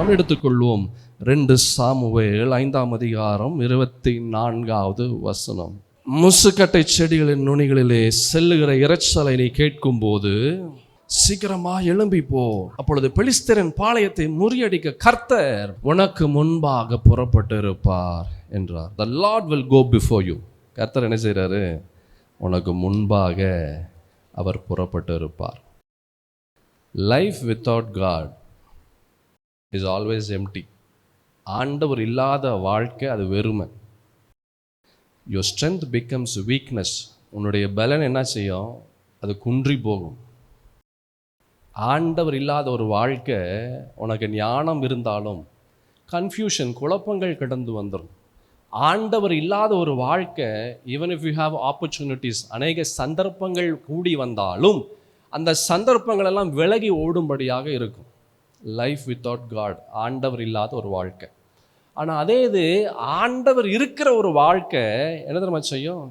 நாம் எடுத்துக்கொள்வோம் 2 சாமுவேல் 5ஆம் அதிகாரம் 24வது வசனம். முசுக்கட்டை செடிகளின் நுனிகளிலே செல்லுகிற இரைச்சலை நீ கேட்கும் போது சீக்கிரமா எழும்பி போ, அப்பொழுது பெலிஸ்தரின் பாளையத்தை முறியடிக்க கர்த்தர் உனக்கு முன்பாக புறப்பட்டு இருப்பார் என்றார். The Lord will go before you. கர்த்தர் என்ன செய்றாரு? உனக்கு முன்பாக அவர் புறப்பட்டு இருப்பார். Life without God is always empty. ஆண்டவர் இல்லாத வாழ்க்கை அது வெறுமை. Your strength becomes weakness. உன்னுடைய பலன் என்ன செய்யும்? அது குன்றி போகும். ஆண்டவர் இல்லாத ஒரு வாழ்க்கை, உனக்கு ஞானம் இருந்தாலும் கன்ஃபியூஷன், குழப்பங்கள் கடந்து வந்துடும். ஆண்டவர் இல்லாத ஒரு வாழ்க்கை, even if you have opportunities, அநேக சந்தர்ப்பங்கள் கூடி வந்தாலும் அந்த சந்தர்ப்பங்கள் எல்லாம் விலகி ஓடும்படியாக இருக்கும். லைஃப் வித்தவுட் காட், ஆண்டவர் இல்லாத ஒரு வாழ்க்கை. ஆனால் அதே இது ஆண்டவர் இருக்கிற ஒரு வாழ்க்கை என்ன தெரியுமா செய்யும்?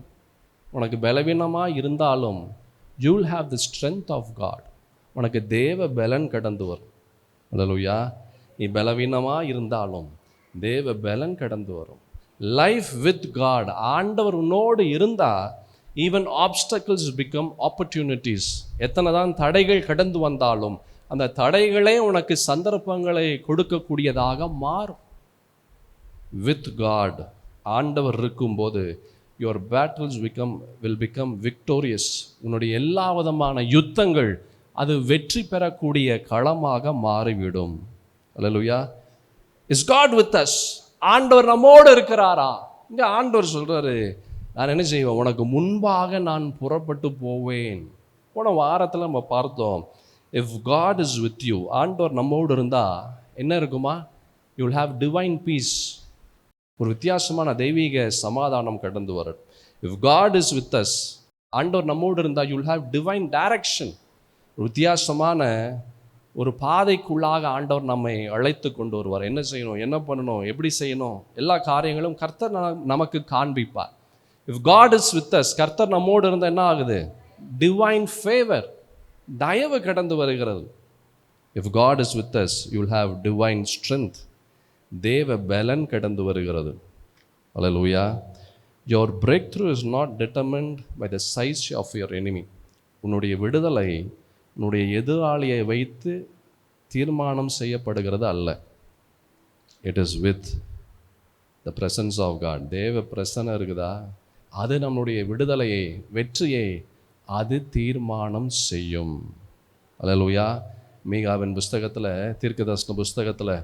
உனக்கு பலவீனமாக இருந்தாலும் you will have the strength of God. உனக்கு தேவ பலன் கடந்து வரும். அல்லேலூயா. நீ பலவீனமாக இருந்தாலும் தேவ பலன் கடந்து வரும். லைஃப் வித் காட், ஆண்டவர் உன்னோடு இருந்தால் ஈவன் ஆப்ஸ்டக்கிள்ஸ் பிகம் ஆப்பர்ச்சுனிட்டிஸ். எத்தனை தான் தடைகள் கடந்து வந்தாலும் அந்த தடைகளே உனக்கு சந்தர்ப்பங்களை கொடுக்கக்கூடியதாக மாறும். வித் காட், ஆண்டவர் இருக்கும்போது your battles will become victorious. உன்னுடைய எல்லா விதமான யுத்தங்கள் அது வெற்றி பெறக்கூடிய களமாக மாறிவிடும். Hallelujah. Is God with us? ஆண்டவர் நம்மோடு இருக்கிறாரா? இங்கே ஆண்டவர் சொல்கிறாரு, நான் என்ன செய்வேன்? உனக்கு முன்பாக நான் புறப்பட்டு போவேன். போன வாரத்தில் நம்ம பார்த்தோம், if God is with you, ஆண்டவர் நம்மோடு இருந்தால் என்ன இருக்குமா? You will have divine peace. ஒரு வித்தியாசமான தெய்வீக சமாதானம் கடந்து வரும். If God is with us, ஆண்டவர் நம்மோடு இருந்தால் you will have divine direction. ஒரு வித்தியாசமான ஒரு பாதைக்குள்ளாக ஆண்டவர் நம்மை அழைத்து கொண்டு வருவார். என்ன செய்யணும், என்ன பண்ணணும், எப்படி செய்யணும், எல்லா காரியங்களும் கர்த்தர் நமக்கு காண்பிப்பார். If God is with us, கர்த்தர் நம்மோடு இருந்தால் என்ன ஆகுது? டிவைன் ஃபேவர், தயவு கடந்து வருகிறது. If God is with us you will have divine strength, தேவ பலன் கடந்து வருகிறது. Hallelujah. Your breakthrough is not determined by the size of your enemy. உன்னுடைய விடுதலை உன்னுடைய எதிராளியை வைத்து தீர்மானம் செய்யப்படுகிறது அல்ல. It is with the presence of God. தேவ பிரசன்னம் இருக்குதா, அது நம்மளுடைய விடுதலையை, வெற்றியை அது தீர்மானம் செய்யும். அல்லேலூயா. மீகாவின் புஸ்தகத்தில், தீர்க்கதரிசன புஸ்தகத்தில்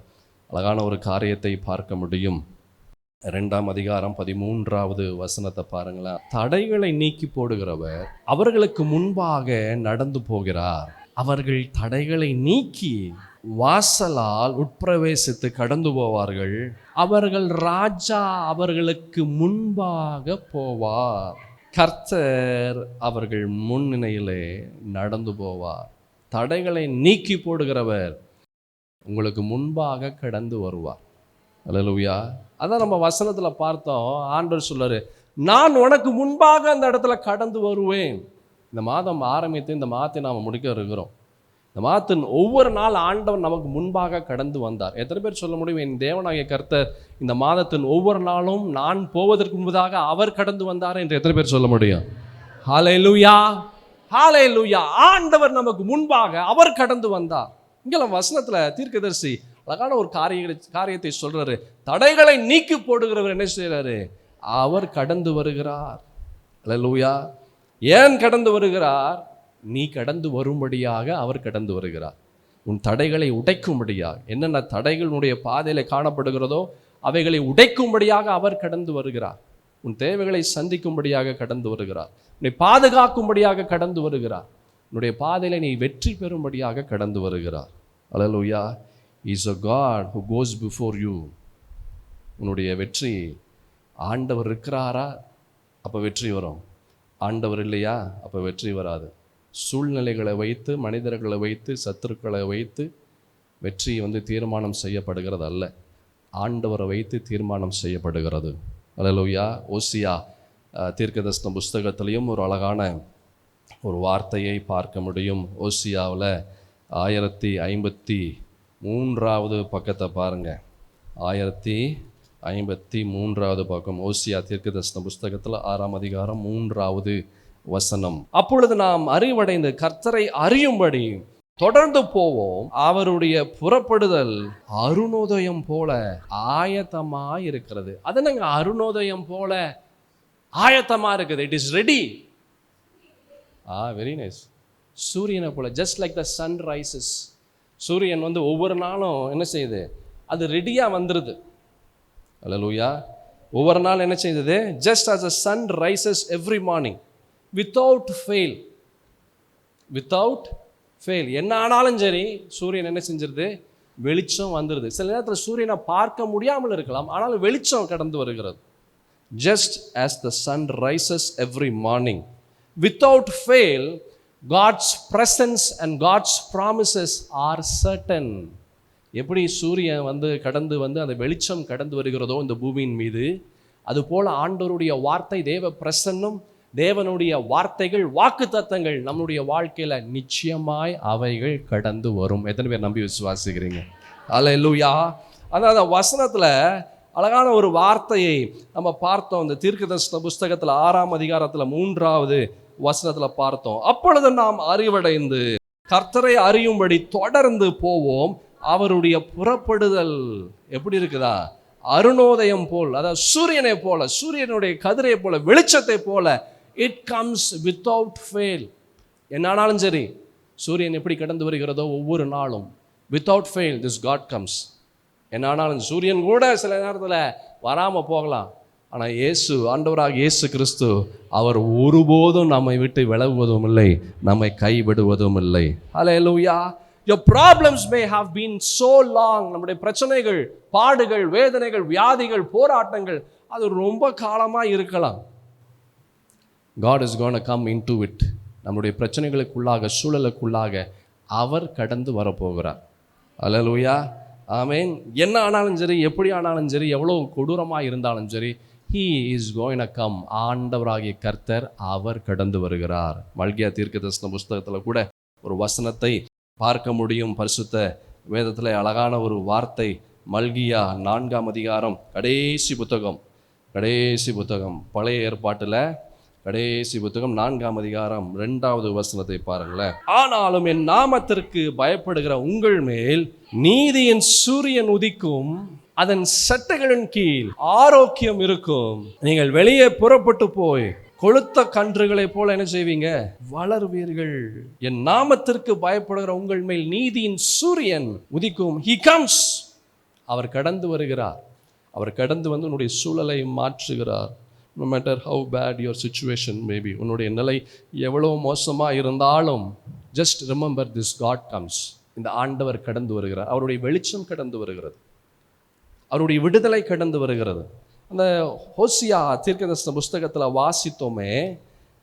அழகான ஒரு காரியத்தை பார்க்க முடியும். 2ஆம் அதிகாரம் 13வது வசனத்தை பாருங்களேன். தடைகளை நீக்கி போடுகிறவர் அவர்களுக்கு முன்பாக நடந்து போகிறார். அவர்கள் தடைகளை நீக்கி வாசலால் உட்பிரவேசித்து கடந்து போவார்கள். அவர்கள் ராஜா அவர்களுக்கு முன்பாக போவார். கர்த்தர் அவர்கள் முன்னிலையிலே நடந்து போவார். தடைகளை நீக்கி போடுகிறவர் உங்களுக்கு முன்பாக கடந்து வருவார். அல்லேலூயா. அதான் நம்ம வசனத்தில் பார்த்தோம். ஆண்டவர் சொல்றாரு, நான் உனக்கு முன்பாக அந்த இடத்துல கடந்து வருவேன். இந்த மாதம் ஆரம்பித்து இந்த மாதத்தை நாம் முடிக்க இருக்கிறோம். இந்த மாதத்தின் ஒவ்வொரு நாள் ஆண்டவர் நமக்கு முன்பாக கடந்து வந்தார். எத்தனை பேர் சொல்ல முடியும், என் தேவனாகிய கர்த்தர் இந்த மாதத்தின் ஒவ்வொரு நாளும் நான் போவதற்கு முன்பதாக அவர் கடந்து வந்தார் என்று எத்தனை பேர் சொல்ல முடியும்? ஹல்லேலூயா, ஹல்லேலூயா. ஆண்டவர் நமக்கு முன்பாக அவர் கடந்து வந்தார். இங்கே நம்ம வசனத்தில் தீர்க்கதரிசி அழகான ஒரு காரியத்தை சொல்றாரு. தடைகளை நீக்கி போடுகிறவர் என்ன செய்யறாரு? அவர் கடந்து வருகிறார். அல்லேலூயா. ஏன் கடந்து வருகிறார்? நீ கடந்து வரும்படியாக அவர் கடந்து வருகிறார். உன் தடைகளை உடைக்கும்படியாக, என்னென்ன தடைகளுடைய பாதையில காணப்படுகிறதோ அவைகளை உடைக்கும்படியாக அவர் கடந்து வருகிறார். உன் தேவைகளை சந்திக்கும்படியாக கடந்து வருகிறார். உன்னை பாதுகாக்கும்படியாக கடந்து வருகிறார். உன்னுடைய பாதையில நீ வெற்றி பெறும்படியாக கடந்து வருகிறார். அல்லேலூயா. Is a God who goes before you. உன்னுடைய வெற்றி, ஆண்டவர் இருக்கிறாரா அப்போ வெற்றி வரும். ஆண்டவர் இல்லையா அப்போ வெற்றி வராது. சூழ்நிலைகளை வைத்து, மனிதர்களை வைத்து, சத்துருக்களை வைத்து வெற்றி தீர்மானம் செய்யப்படுகிறது அல்ல, ஆண்டவரை வைத்து தீர்மானம் செய்யப்படுகிறது. அல்லேலூயா. ஓசியா தீர்க்கதரிசன புஸ்தகத்திலையும் ஒரு அழகான ஒரு வார்த்தையை பார்க்க முடியும். ஓசியாவில் 1053 3வது பக்கத்தை பாருங்க. 1053வது பக்கம், ஓசியா தீர்க்கதரிசன புஸ்தகத்தில் 6ஆம் அதிகாரம் 3வது வசனம். அப்பொழுது நாம் அறிவடைந்து கர்த்தரை அறியும்படி தொடர்ந்து போவோம், அவருடைய புறப்படுதல் அருணோதயம் போல ஆயத்தமாய் இருக்கிறது. அது நாங்க அருணோதயம் போல ஆயத்தமா இருக்குது. It is ready. Very nice. சூரியனை போல, just like the sun rises. சூரியன் வந்து ஒவ்வொரு நாளும் என்ன செய்யுது, அது ரெடியாக வந்துடுது. அல்லேலூயா. ஒவ்வொரு நாள் என்ன செய்யுது, just as the sun rises every morning without fail. என்ன ஆனாலும் சரி சூரியன் என்ன செஞ்சிருது, வெளிச்சம் வந்துடுது. சில நேரத்தில் சூரியனை பார்க்க முடியாமல் இருக்கலாம், ஆனாலும் வெளிச்சம் கடந்து வருகிறது. Just as the sun rises every morning without fail, God's presence and God's promises are certain. எப்படி சூரியன் வந்து கடந்து வந்து அந்த வெளிச்சம் கடந்து வருகிறதோ இந்த பூமியின் மீது, அதுபோல ஆண்டவருடைய வார்த்தை, தேவ பிரசன்னம், தேவனுடைய வார்த்தைகள், வாக்கு தத்தங்கள் நம்முடைய வாழ்க்கையில நிச்சயமாய் அவைகள் கடந்து வரும். எத்தனை பேர் நம்பி விசுவாசிக்கிறீங்க? அல்லேலூயா. அந்த வசனத்துல அழகான ஒரு வார்த்தையை நம்ம பார்த்தோம். இந்த தீர்க்கதரிசன புஸ்தகத்துல 6ஆம் அதிகாரத்துல 3வது வசனத்துல பார்த்தோம். அப்பொழுது நாம் அறிவடைந்து கர்த்தரை அறியும்படி தொடர்ந்து போவோம், அவருடைய புறப்படுதல் எப்படி இருக்குதா, அருணோதயம் போல், அதாவது சூரியனை போல, சூரியனுடைய கதிரை போல, வெளிச்சத்தை போல. It comes without fail. என்னானாலும் சரி சூரியன் எப்படி கடந்து வருகிறதோ ஒவ்வொரு நாளும், without fail this God comes. என்னானாலும் சூரியன் கூட சில நேரத்தில் வராமல் போகலாம், ஆனால் இயேசு, ஆண்டவராக இயேசு கிறிஸ்து, அவர் ஒருபோதும் நம்மை விட்டு விலகுவதும் இல்லை, நம்மை கைவிடுவதும் இல்லை. அல்லேலூயா. Your problems may have been so long. நம்முடைய பிரச்சனைகள், பாடுகள், வேதனைகள், வியாதிகள், போராட்டங்கள் அது ரொம்ப காலமாக இருக்கலாம். God is going to come into it. நம்முடைய பிரச்சனைகளுக்குள்ளாக, சூழலுக்குள்ளாக அவர் கடந்து வரப்போகிறார். அல்லேலூயா. ஆமென். என்ன ஆனாலும் சரி, எப்படி ஆனாலும் சரி, எவ்வளோ கொடூரமாக இருந்தாலும் சரி, He is going to come. ஆண்டவராகிய கர்த்தர் அவர் கடந்து வருகிறார். மல்கியா தீர்க்கதரிசன புஸ்தகத்தில் கூட ஒரு வசனத்தை பார்க்க முடியும். பரிசுத்த வேதத்தில் அழகான ஒரு வார்த்தை. மல்கியா 4ஆம் அதிகாரம் கடைசி புத்தகம், பழைய ஏற்பாட்டில் கடைசி புத்தகம் 4ஆம் அதிகாரம் 2வது வசனத்தை பாருங்களேன். ஆனாலும் என் நாமத்திற்கு பயப்படுகிற உங்கள் மேல் நீதியின் சூரியன் உதிக்கும், அதன் சட்டைகளின் கீழ் ஆரோக்கியம் இருக்கும். நீங்கள் வெளியே புறப்பட்டு போய் கொளுத்த கன்றுகளை போல என்ன செய்வீங்க, வளர்வீர்கள். என் நாமத்திற்கு பயப்படுகிற உங்கள் மேல் நீதியின் சூரியன் உதிக்கும். He comes. அவர் கடந்து வருகிறார். அவர் கடந்து வந்து உன்னுடைய சூழலை மாற்றுகிறார். No matter how bad your situation may be, உன்னுடைய நிலை எவ்வளோ மோசமாக இருந்தாலும், just remember this, God comes. இந்த ஆண்டவர் கடந்து வருகிறார். அவருடைய வெளிச்சம் கடந்து வருகிறது, அவருடைய விடுதலை கடந்து வருகிறது. அந்த ஓசியா தீர்க்கதரிசன புஸ்தகத்தில் வாசித்தோமே,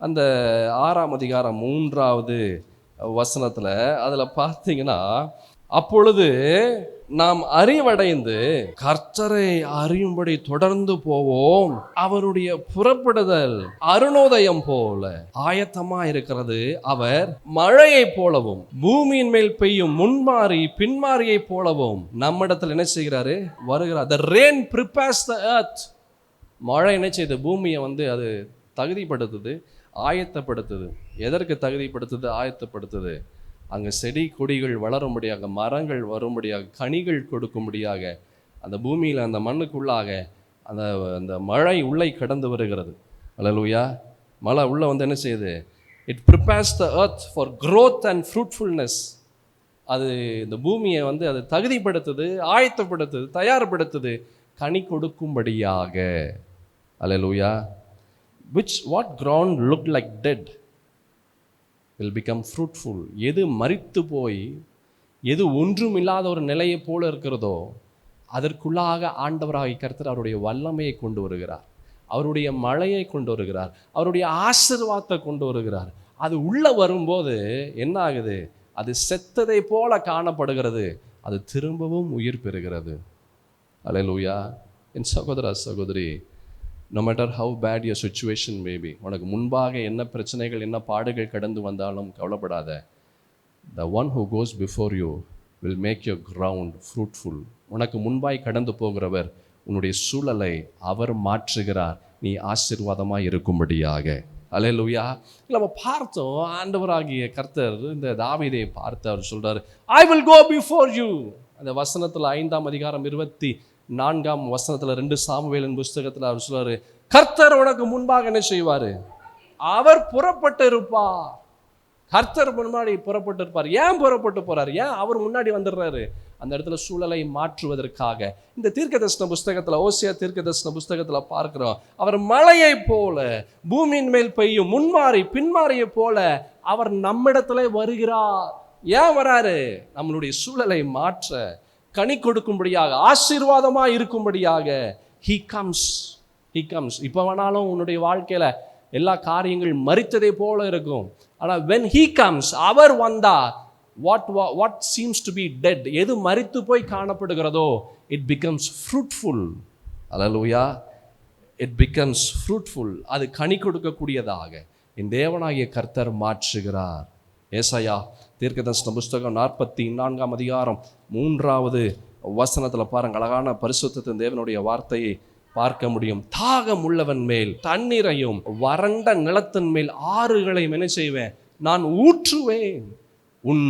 அந்த 6ஆம் அதிகாரம் 3வது வசனத்தில், அதில் பார்த்தீங்கன்னா, அப்பொழுது நாம் அறிவடைந்து கர்த்தரை அறியும்படி தொடர்ந்து போவோம், அவருடைய புறப்படுதல் அருணோதயம் போல ஆயத்தமா இருக்கிறது. அவர் மழையை போலவும் பூமியின் மேல் பெய்யும் முன்மாறி பின்மாரியை போலவும் நம்மிடத்தில் என்ன செய்கிறாரு, வருகிறார். The rain prepares the earth. மழை என்ன செய்யுது, பூமியை வந்து அது தகுதிப்படுத்துது, ஆயத்தப்படுத்துது. எதற்கு தகுதிப்படுத்துது, ஆயத்தப்படுத்துது? அங்கே செடி கொடிகள் வளரும்படியாக, மரங்கள் வரும்படியாக, கனிகள் கொடுக்கும்படியாக, அந்த பூமியில், அந்த மண்ணுக்குள்ளாக அந்த அந்த மழை உள்ளே கடந்து வருகிறது. அல்லேலூயா. மழை உள்ளே வந்து என்ன செய்யுது, it prepares the earth for growth and fruitfulness. அது இந்த பூமியை வந்து அது தகுதிப்படுத்துது, ஆயத்தப்படுத்துது, தயார்படுத்துது கனி கொடுக்கும்படியாக. அல்லேலூயா. what ground looked like dead will become fruitful. எது மரித்து போய், எது ஒன்றும் இல்லாத ஒரு நிலையை போல இருக்கிறதோ, அதற்குள்ளாக ஆண்டவராகிய கர்த்தர் அவருடைய வல்லமையை கொண்டு வருகிறார், அவருடைய மழையை கொண்டு வருகிறார், அவருடைய ஆசீர்வாதத்தை கொண்டு வருகிறார். அது உள்ளே வரும்போது என்ன ஆகுது, அது செத்ததை போல காணப்படுகிறது, அது திரும்பவும் உயிர் பெறுகிறது. அல்லேலூயா. என் சகோதரா, சகோதரி, no matter how bad your situation may be, உனக்கு முன்பாக என்ன பிரச்சனைகள், என்ன பாடுகள் கடந்து வந்தாலும் கவலைப்படாத. The one who goes before you will make your ground fruitful. உனக்கு முன்பாய் கடந்து போகிறவர் உன்னுடைய சூழலை அவர் மாற்றுகிறார், நீ ஆசீர்வாதமாக இருக்கும்படியாக. அல்லேலூயா. நம்ம பார்த்தோம், ஆண்டவராகிய கர்த்தர் இந்த தாவீதை பார்த்து அவர் சொல்றாரு, I will go before you. அந்த வசனத்தில் 5ஆம் அதிகாரம் 24ஆம் வசனத்தில் 2 சாமுவேலின் புஸ்தகத்தில் அவர் சொல்றாரு, கர்த்தர் உனக்கு முன்பாக என்ன செய்வார்? அவர் புறப்பட்டு இருப்பார். கர்த்தர் முன்னாடி புறப்பட்டு இருப்பார். ஏன் புறப்பட்டு போறார்? ஏன் அவர் முன்னாடி வந்துடுறாரு? அந்த இடத்துல சூழலை மாற்றுவதற்காக. இந்த தீர்க்கதரிசன புஸ்தகத்தில், ஓசியா தீர்க்கதரிசன புஸ்தகத்தில் பார்க்கிறோம், அவர் மழையை போல பூமியின் மேல் பெய்யும் முன்மாறி பின்மாறியை போல அவர் நம்மிடத்துல வருகிறார். ஏன் வராரு? நம்மளுடைய சூழலை மாற்ற, கனி கொடுக்கும்படியாக, ஆசீர்வாதமா இருக்கும்படியாக. he comes. இப்போ வேணாலும் உன்னுடைய வாழ்க்கையில எல்லா காரியங்கள் மரித்ததை போல இருக்கும். ஆனால் when he comes, அவர் வந்தா, what seems to be dead, எது மரித்து போய் காணப்படுகிறதோ, it becomes fruitful. Hallelujah. it becomes fruitful. அது கனி கொடுக்கக்கூடியதாக என் தேவனாகிய கர்த்தர் மாற்றுகிறார். ஏசாயா தீர்க்கதரிசன புஸ்தகம் 44ஆம் அதிகாரம் 3வது வசனத்தில் பாருங்க, அழகான பரிசுத்தத்தின் தேவனுடைய வார்த்தையை பார்க்க முடியும். தாகம் உள்ளவன் மேல் தண்ணீரையும் வறண்ட நிலத்தின் மேல் ஆறுகளையும் என்ன செய்வேன்? நான் ஊற்றுவேன். உன்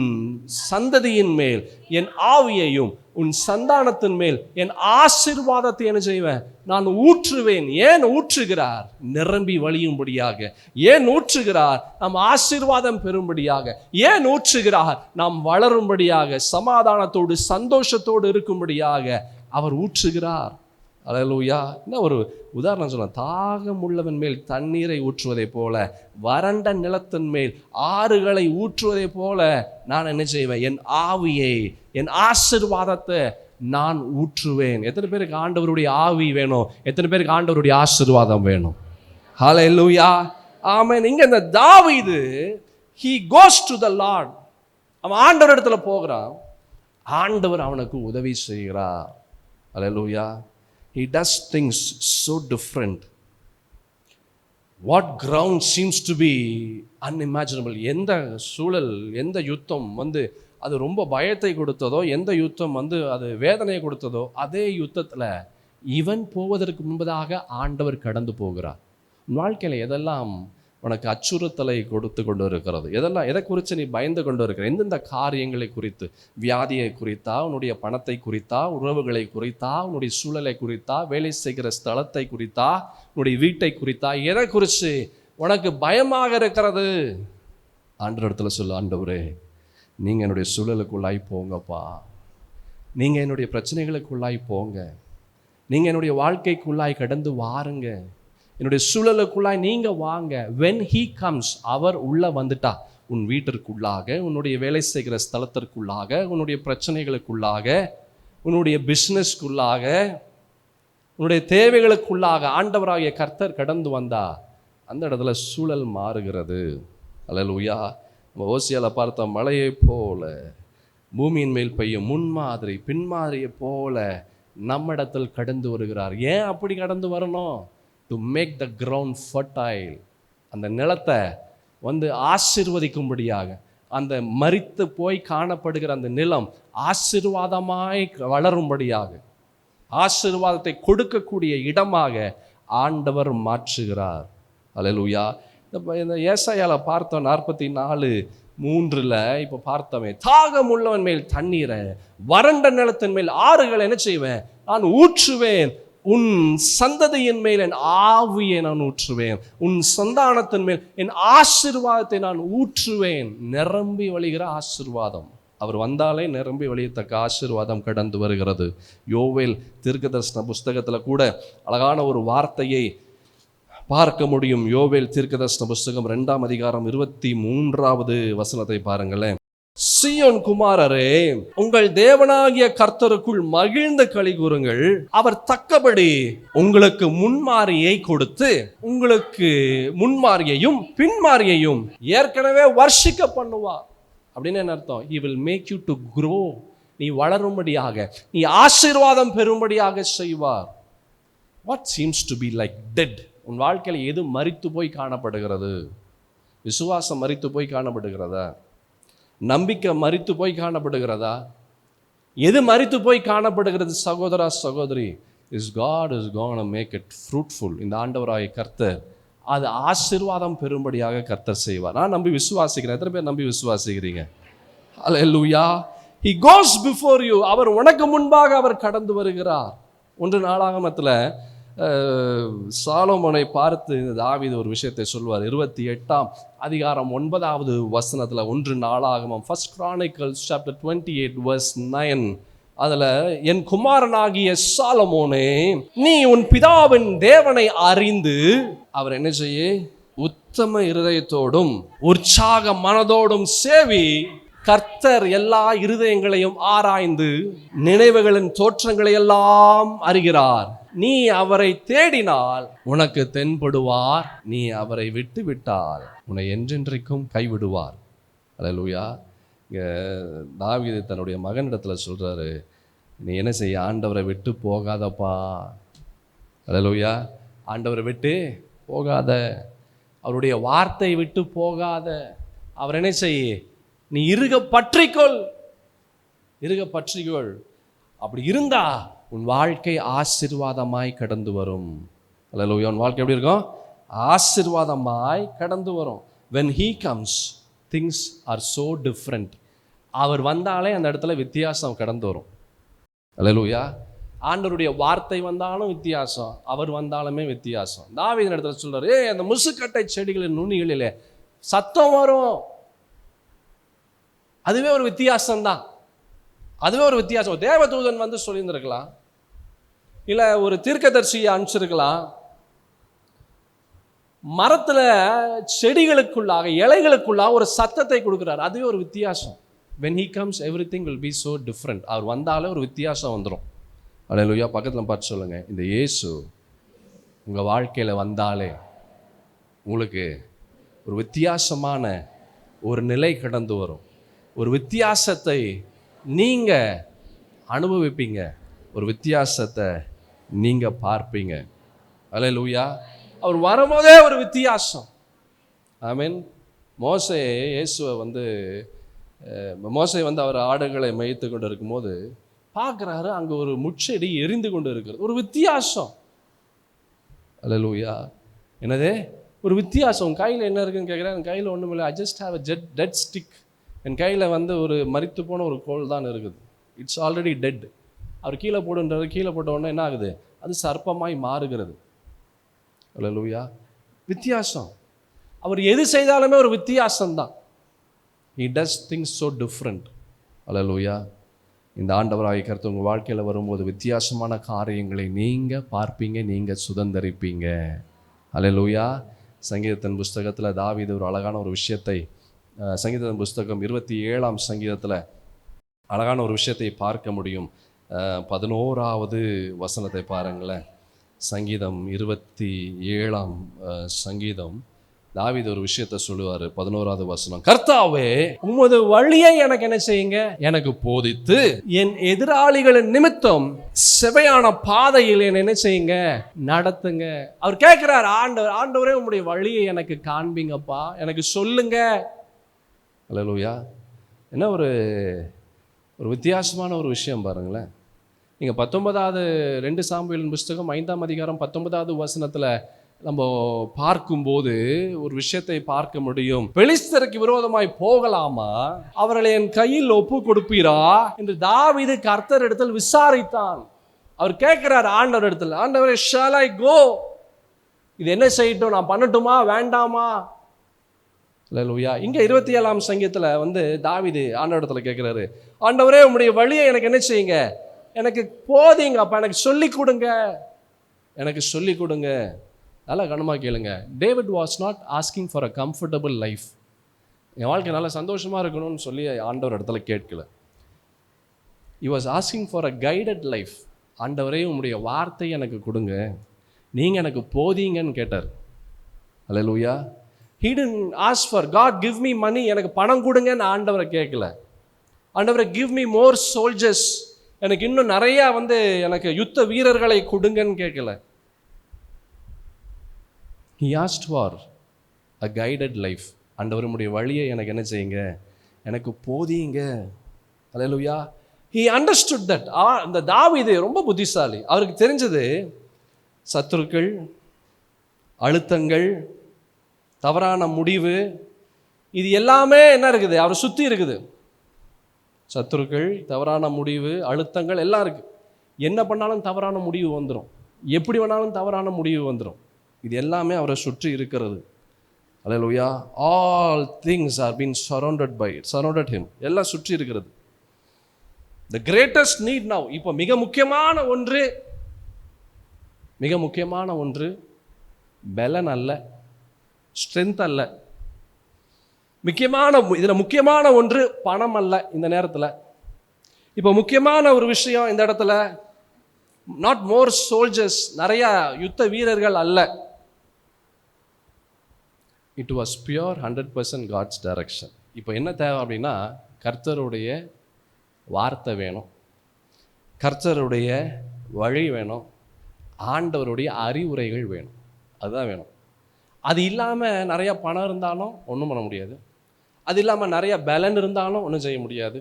சந்ததியின் மேல் என் ஆவியையும் உன் சந்தானத்தின் மேல் என் ஆசீர்வாதத்தை என்ன செய்வேன்? நான் ஊற்றுவேன். ஏன் ஊற்றுகிறார்? நிரம்பி வழியும்படியாக. ஏன் ஊற்றுகிறார்? நாம் ஆசீர்வாதம் பெறும்படியாக. ஏன் ஊற்றுகிறார்? நாம் வளரும்படியாக, சமாதானத்தோடு சந்தோஷத்தோடு இருக்கும்படியாக அவர் ஊற்றுகிறார். அல்லேலூயா. என்ன ஒரு உதாரணம் சொல்ல, தாகம் உள்ளவன் மேல் தண்ணீரை ஊற்றுவதை போல, வறண்ட நிலத்தின் மேல் ஆறுகளை ஊற்றுவதை போல நான் என்ன செய்வேன்? என் ஆவியை, என் ஆசீர்வாதத்தை நான் ஊற்றுவேன். எத்தனை பேருக்கு ஆண்டவருடைய ஆவி வேணும்? எத்தனை பேருக்கு ஆண்டவருடைய ஆசீர்வாதம் வேணும்? ஹல்லேலூயா. ஆமென். இங்க இந்த தாவீது he goes to the Lord. அவன் ஆண்டவர் இடத்துல போகிறான். ஆண்டவர் அவனுக்கு உதவி செய்கிறார். ஹல்லேலூயா. He does things so different. What ground seems to be unimaginable. எந்த சூழல், எந்த யுத்தம் அது ரொம்ப பயத்தை கொடுத்ததோ, எந்த யுத்தம் அது வேதனையை கொடுத்ததோ, அதே யுத்தத்தில் இவன் போவதற்கு முன்பதாக ஆண்டவர் கடந்து போகிறார். வாழ்க்கையில் எதெல்லாம் உனக்கு அச்சுறுத்தலை கொடுத்து கொண்டு இருக்கிறது? எதை குறித்து நீ பயந்து கொண்டு இருக்கிற? எந்தெந்த காரியங்களை குறித்து? வியாதியை குறித்தா, உன்னுடைய பணத்தை குறித்தா, உறவுகளை குறித்தா, உன்னுடைய சூழலை குறித்தா, வேலை செய்கிற ஸ்தலத்தை குறித்தா, உன்னுடைய வீட்டை குறித்தா, எதை குறித்து உனக்கு பயமாக இருக்கிறது? ஆண்டவரிடத்துல சொல்லு, ஆண்டவரே நீங்கள் என்னுடைய சூழலுக்குள்ளாய் போங்கப்பா, நீங்கள் என்னுடைய பிரச்சனைகளுக்குள்ளாய் போங்க, நீங்கள் என்னுடைய வாழ்க்கைக்குள்ளாய் கடந்து வாருங்க, என்னுடைய சூழலுக்குள்ளாய் நீங்க வாங்க. when he comes, அவர் உள்ள வந்துட்டா, உன் வீட்டிற்குள்ளாக, உன்னுடைய வேலை செய்கிற ஸ்தலத்திற்குள்ளாக, உன்னுடைய பிரச்சனைகளுக்குள்ளாக, உன்னுடைய பிஸ்னஸ்க்குள்ளாக, உன்னுடைய தேவைகளுக்குள்ளாக ஆண்டவராகிய கர்த்தர் கடந்து வந்தா, அந்த இடத்துல சூழல் மாறுகிறது. அல்லேலூயா. நம்ம ஓசியால பார்த்த மழையை போல பூமியின் மேல் பெய்யும் முன்மாதிரி பின்மாதிரியை போல நம்மிடத்தில் கடந்து வருகிறார். ஏன் அப்படி கடந்து வரணும்? To make the ground fertile. அந்த நிலத்தை ஆசீர்வதிக்கும்படியாக, அந்த மரித்து போய் காணப்படுகிற அந்த நிலம் ஆசீர்வாதமாய் வளரும்படியாக, ஆசீர்வாதத்தை கொடுக்கக்கூடிய இடமாக ஆண்டவர் மாற்றுகிறார். அல்லேலூயா. இந்த ஏசாயால பார்த்தோம் 44:3 இப்போ பார்த்தோமே, தாகம் உள்ளவன் மேல் தண்ணீரை, வறண்ட நிலத்தின் மேல் ஆறுகளை என்ன செய்வேன்? நான் ஊற்றுவேன். உன் சந்ததியின் மேல் என் ஆவியை நான் ஊற்றுவேன். உன் சந்தானத்தின் மேல் என் ஆசீர்வாதத்தை நான் ஊற்றுவேன். நிரம்பி வழிகிற ஆசீர்வாதம். அவர் வந்தாலே நிரம்பி வழியத்தக்க ஆசீர்வாதம் கடந்து வருகிறது. யோவேல் தீர்க்கதரிசன புஸ்தகத்தில் கூட அழகான ஒரு வார்த்தையை பார்க்க முடியும். யோவேல் தீர்க்கதரிசன புஸ்தகம் 2ஆம் அதிகாரம் 23வது வசனத்தை பாருங்களேன். சீயோன் குமாரரே, உங்கள் தேவனாகிய கர்த்தருக்குள் மகிழ்ந்து களி கூறுங்கள். அவர் தக்கபடி உங்களுக்கு முன்மாரியை கொடுத்து, உங்களுக்கு முன்மாரியையும் பின்மாரியையும் ஏற்கனவே வர்ஷிக்க பண்ணுவார். அப்படின்னு என்ன அர்த்தம்? he will make you to grow. நீ வளரும்படியாக, நீ ஆசீர்வாதம் பெறும்படியாக செய்வார். what seems to be like dead? உன் வாழ்க்கையில் எது மரித்து போய் காணப்படுகிறது? விசுவாசம் மரித்து போய் காணப்படுகிறதா? நம்பிக்கை மரித்து போய் காணப்படுகிறதா? எது மரித்து போய் காணப்படுகிறது சகோதரா சகோதரி, is God is gonna make it fruitful. இந்த ஆண்டவராகிய கர்த்தர் அது ஆசீர்வாதம் பெறும்படியாக கர்த்தர் செய்வார். நான் நம்பி விசுவாசிக்கிறேன். எத்தனை பேர் நம்பி விசுவாசிக்கிறீங்க? அல்லேலூயா. He goes before you. அவர் உனக்கு முன்பாக அவர் கடந்து வருகிறார். 1 நாளாகமத்தில் சாலோமோனை பார்த்து தாவீது ஒரு விஷயத்தை சொல்வார். 28ஆம் அதிகாரம் 9வது வசனத்தில் 1 நாளாகமம், 1 Chronicles chapter 28 verse 9, அதில் என் குமாரனாகிய சாலமோனே, நீ உன் பிதாவின் தேவனை அறிந்து அவர் என்ன செய்ய, உத்தம இருதயத்தோடும் உற்சாக மனதோடும் சேவி. கர்த்தர் எல்லா இருதயங்களையும் ஆராய்ந்து நினைவுகளின் தோற்றங்களை எல்லாம் அறிகிறார். நீ அவரை தேடினால் உனக்கு தென்படுவார், நீ அவரை விட்டு விட்டால் உன்னை என்றென்றைக்கும் கைவிடுவார். அல்லேலூயா. இங்கே தாவீது தன்னுடைய மகனிடத்தில் சொல்றாரு, நீ என்ன செய்ய, ஆண்டவரை விட்டு போகாதப்பா. அல்லேலூயா. ஆண்டவரை விட்டு போகாத, அவருடைய வார்த்தை விட்டு போகாத. அவர் என்ன செய்ய, நீ இருக பற்றிக்கொள், இருக பற்றிக்கொள். அப்படி இருந்தா உன் வாழ்க்கை ஆசீர்வாதமாய் கடந்து வரும். அல்லேலூயா. உன் வாழ்க்கை எப்படி இருக்கும்? ஆசீர்வாதமாய் கடந்து வரும். when he comes things are so different. அவர் வந்தாலே அந்த இடத்துல வித்தியாசம் கடந்து வரும். அல்லேலூயா. ஆண்டவருடைய வார்த்தை வந்தாலும் வித்தியாசம், அவர் வந்தாலுமே வித்தியாசம். தாவீது இடத்துல சொல்றாரு, அந்த முசுக்கட்டை செடிகளின் நுனிகளிலே சத்தம் வரும். அதுவே ஒரு வித்தியாசம்தான். அதுவே ஒரு வித்தியாசம். தேவதூதன் வந்து சொல்லியிருந்திருக்கலாம், இல்லை ஒரு தீர்க்கதரிசியை அனுப்பிச்சிருக்கலாம். மரத்தில் செடிகளுக்குள்ளாக இலைகளுக்குள்ளாக ஒரு சத்தத்தை கொடுக்குறாரு. அதுவே ஒரு வித்தியாசம். when he comes everything will be so different. அவர் வந்தாலே ஒரு வித்தியாசம் வந்துடும். அல்லேலூயா. பக்கத்தில் பார்த்து சொல்லுங்க, இந்த இயேசு உங்கள் வாழ்க்கையில் வந்தாலே உங்களுக்கு ஒரு வித்தியாசமான ஒரு நிலை கடந்து வரும். ஒரு வித்தியாசத்தை நீங்கள் அனுபவிப்பீங்க, ஒரு வித்தியாசத்தை நீங்கள் பார்ப்பீங்க. அல்லேலூயா. அவர் வரும்போதே ஒரு வித்தியாசம். ஆமென். மோசே இயேசுவை மோசே அவர் ஆடுகளை மேய்த்து கொண்டு இருக்கும்போது பார்க்குறாரு, அங்கே ஒரு முட்செடி எரிந்து கொண்டு இருக்கிறது. ஒரு வித்தியாசம். அல்லேலூயா. என்னது ஒரு வித்தியாசம். கையில் என்ன இருக்குன்னு கேட்குறேன். என் கையில் ஒன்றும் இல்லை. I just have a dead stick. என் கையில் ஒரு மரித்து போன ஒரு கோல் தான் இருக்குது. It's already dead. அவர் கீழே போடுன்றாரு. கீழே போட்ட உடனே என்ன ஆகுது, அது சர்ப்பமாய் மாறுகிறது. அல்லேலூயா. வித்தியாசம். அவர் எது செய்தாலுமே ஒரு வித்தியாசம்தான். he does things so different. அல்லேலூயா. இந்த ஆண்டவராகிய கர்த்தர் உங்கள் வாழ்க்கையில் வரும்போது வித்தியாசமான காரியங்களை நீங்கள் பார்ப்பீங்க, நீங்கள் சுதந்தரிப்பீங்க. அல்லேலூயா. சங்கீதத்தின் புஸ்தகத்தில் தாவீது ஒரு அழகான ஒரு விஷயத்தை, சங்கீதத்தின் புஸ்தகம் 27ஆம் சங்கீதத்தில் அழகான ஒரு விஷயத்தை பார்க்க முடியும். 11வது வசனத்தை பாருங்களேன். சங்கீதம் 27ஆம் சங்கீதம், தாவீது ஒரு விஷயத்தை சொல்லுவார். 11வது வசனம், கர்த்தாவே உமது வழியை எனக்கு என்ன செய்யுங்க, எனக்கு போதித்து என் எதிராளிகளின் நிமித்தம் செவையான பாதையில் என்ன செய்யுங்க, நடத்துங்க. அவர் கேட்கிறார், ஆண்டவரே உம்முடைய வழியை எனக்கு காண்பீங்கப்பா, எனக்கு சொல்லுங்க. அல்லேலூயா. என்ன ஒரு வித்தியாசமான ஒரு விஷயம் பாருங்களேன். நீங்கள் 19வது 2 சாமுவேலின் புஸ்தகம் 5ஆம் அதிகாரம் 19வது வசனத்தில் நம்ம பார்க்கும்போது ஒரு விஷயத்தை பார்க்க முடியும். பெலிஸ்தருக்கு விரோதமாய் போகலாமா, அவர்களை என் கையில் ஒப்பு கொடுப்பீரா என்று தாவீது கர்த்தர் இடத்தில் விசாரித்தான். அவர் கேட்கிறார் ஆண்டவர் இடத்துல, ஆண்டவரே shall I go? இது என்ன செய்யட்டும், நான் பண்ணட்டுமா வேண்டாமா? அல்லேலூயா. இங்கே 27ஆம் சங்கீதத்தில் தாவீது ஆண்டவர் இடத்துல கேட்கிறாரு, ஆண்டவரே உம்முடைய வழியை எனக்கு என்ன செய்யுங்க, எனக்கு போதீங்க அப்பா, எனக்கு சொல்லி கொடுங்க, எனக்கு சொல்லி கொடுங்க. நல்லா கவனமாக கேளுங்க. David was not asking for a comfortable life. என் வாழ்க்கை நல்லா சந்தோஷமாக இருக்கணும்னு சொல்லி ஆண்டவர் இடத்துல கேட்கல. he was asking for a guided life. ஆண்டவரே உம்முடைய வார்த்தை எனக்கு கொடுங்க, நீங்கள் எனக்கு போதீங்கன்னு கேட்டார். அல்லேலூயா. he didn't ask for God give me money, எனக்கு பணம் கொடுங்கன்னு ஆண்டவரை கேட்கல. ஆண்டவரை give me more soldiers, எனக்கு இன்னும் நிறையா எனக்கு யுத்த வீரர்களை கொடுங்கன்னு கேட்கல. he asked for a guided life. ஆண்டவர் உம்முடைய வழியை எனக்கு என்ன செய்யுங்க, எனக்கு போதீங்க. அல்லேலூயா. He understood that. அந்த தாவீது ரொம்ப புத்திசாலி. அவருக்கு தெரிஞ்சது சத்துருக்கள், அழுத்தங்கள், தவறான முடிவு, இது எல்லாமே என்ன இருக்குது, அவரை சுற்றி இருக்குது. சத்துருக்கள், தவறான முடிவு, அழுத்தங்கள் எல்லாம் இருக்குது. என்ன பண்ணாலும் தவறான முடிவு வந்துடும், எப்படி வேணாலும் தவறான முடிவு வந்துடும். இது எல்லாமே அவரை சுற்றி இருக்கிறது. அல்லேலூயா. All things are being surrounded him. எல்லாம் சுற்றி இருக்கிறது. The greatest need now, இப்போ மிக முக்கியமான ஒன்று பலன் அல்ல, ஸ்ட்ரென்த் அல்ல. இதில் முக்கியமான ஒன்று பணம் அல்ல. இந்த நேரத்தில் இப்போ முக்கியமான ஒரு விஷயம் இந்த இடத்துல நாட் மோர் சோல்ஜர்ஸ், நிறைய யுத்த வீரர்கள் அல்ல. It was pure 100% God's direction. இப்போ என்ன தேவை அப்படின்னா, கர்த்தருடைய வார்த்தை வேணும், கர்த்தருடைய வழி வேணும், ஆண்டவருடைய அறிவுரைகள் வேணும். அதுதான் வேணும். அது இல்லாமல் நிறைய பணம் இருந்தாலும் ஒன்றும் பண்ண முடியாது. அது இல்லாமல் நிறைய பலன் இருந்தாலும் ஒன்றும் செய்ய முடியாது.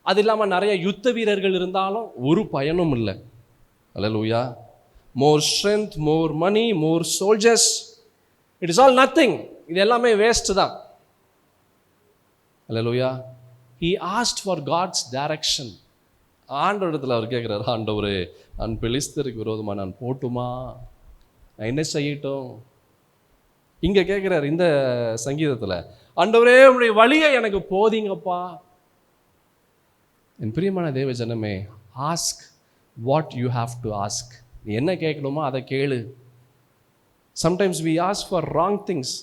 அது இல்லாமல் நிறைய யுத்த வீரர்கள் இருந்தாலும் ஒரு பயனும் இல்லை. Hallelujah. More strength, more money, more soldiers, it is all nothing. இது எல்லாமே வேஸ்ட் தான். அல்லேலூயா. He asked for God's direction. ஆண்டவரிடத்தில் அவர் கேட்குறாரு, ஆண்டவரே, நான் பெலிஸ்தருக்கு விரோதமாக நான் போட்டுமா, நான் என்ன செய்யட்டும்? இங்கே கேட்குறாரு இந்த சங்கீதத்தில், ஆண்டவரே உங்களுடைய வழியை எனக்கு போதிங்கப்பா. என் பிரியமான தேவ ஜனமே, ask what you have to ask. நீ என்ன கேட்கணுமோ அதை கேளு. Sometimes we ask for wrong things.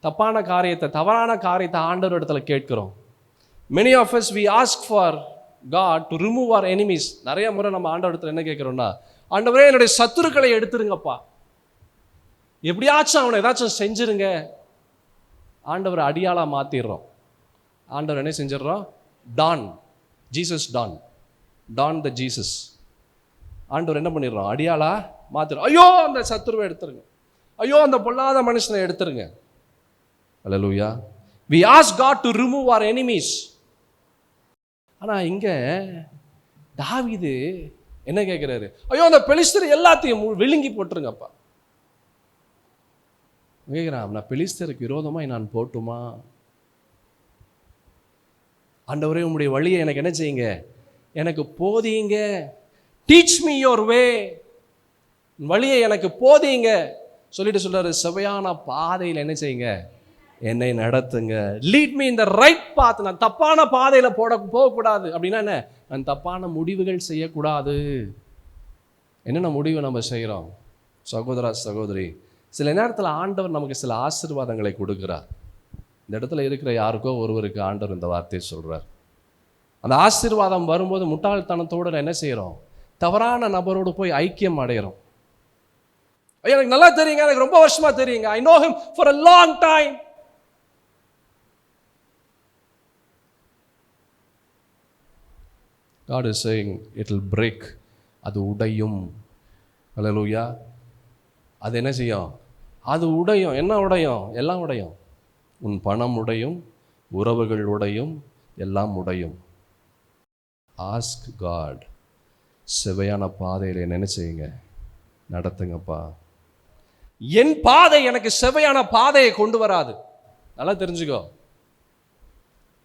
தப்பான காரியத்தை, தவறான காரியத்தை ஆண்டவர் இடத்துல கேட்கிறோம். Many of us we ask for God to remove our enemies. நிறைய முறை நம்ம ஆண்டவர் இடத்துல என்ன கேட்குறோம்னா, ஆண்டவரே என்னுடைய சத்துருக்களை எடுத்துருங்கப்பா, எப்படியாச்சும் அவனை ஏதாச்சும் செஞ்சிருங்க. ஆண்டவர் அடியாளாக மாற்றிடுறோம். ஆண்டவர் என்ன செஞ்சிடறோம்? Don, Jesus don the Jesus. ஆண்டவர் என்ன பண்ணிடுறோம்? அடியாளா மாற்றிடுறோம். ஐயோ அந்த சத்துருவை எடுத்துருங்க, ஐயோ அந்த பொல்லாத மனுஷனை எடுத்துருங்க. அல்லேலூயா. We ask God to remove our enemies. ஆனால் இங்கே தாவீது என்ன கேட்குறாரு? ஐயோ அந்த பெலிஸ்தர் எல்லாத்தையும் விழுங்கி போட்டுருங்கப்பா. கேட்குறான், நான் பெலிஸ்தருக்கு விரோதமாக நான் போட்டுமா? ஆண்டவரே உம்முடைய வழியை எனக்கு என்ன செய்யுங்க, எனக்கு போதியுங்க. டீச் மீ யோர் வே, வழியை எனக்கு போதியுங்க சொல்லிட்டு சொல்றாரு. செவையான பாதையில் என்ன செய்யுங்க, என்னை நடத்துங்க. Lead me in the right path. நான் தப்பான பாதையில் போகக்கூடாது. அப்படின்னா என்ன? நான் தப்பான முடிவுகள் செய்யக்கூடாது. என்னென்ன முடிவு நம்ம செய்கிறோம் சகோதரா சகோதரி? சில நேரத்தில் ஆண்டவர் நமக்கு சில ஆசீர்வாதங்களை கொடுக்குறார். இந்த இடத்துல இருக்கிற யாருக்கோ ஒருவருக்கு ஆண்டவர் இந்த வார்த்தையை சொல்கிறார். அந்த ஆசீர்வாதம் வரும்போது முட்டாள்தனத்தோடு என்ன செய்கிறோம்? தவறான நபரோடு போய் ஐக்கியம் அடைகிறோம். எனக்கு நல்லா தெரியுங்க, எனக்கு ரொம்ப வருஷமா தெரியுங்க, I know him for a long time. God is saying it will break. அது உடையும். அல்லேலூயா. அது என்ன செய்யும்? அது உடையும். என்ன உடையும்? எல்லாம் உடையும். உன் பணம் உடையும், உறவுகள் உடையும், எல்லாம் உடையும். ஆஸ்க் காட், செவையான பாதையில் என்ன செய்யுங்க, நடத்துங்கப்பா. என் பாதை எனக்கு செவையான பாதையை கொண்டு வராது. நல்லா தெரிஞ்சுக்கோ,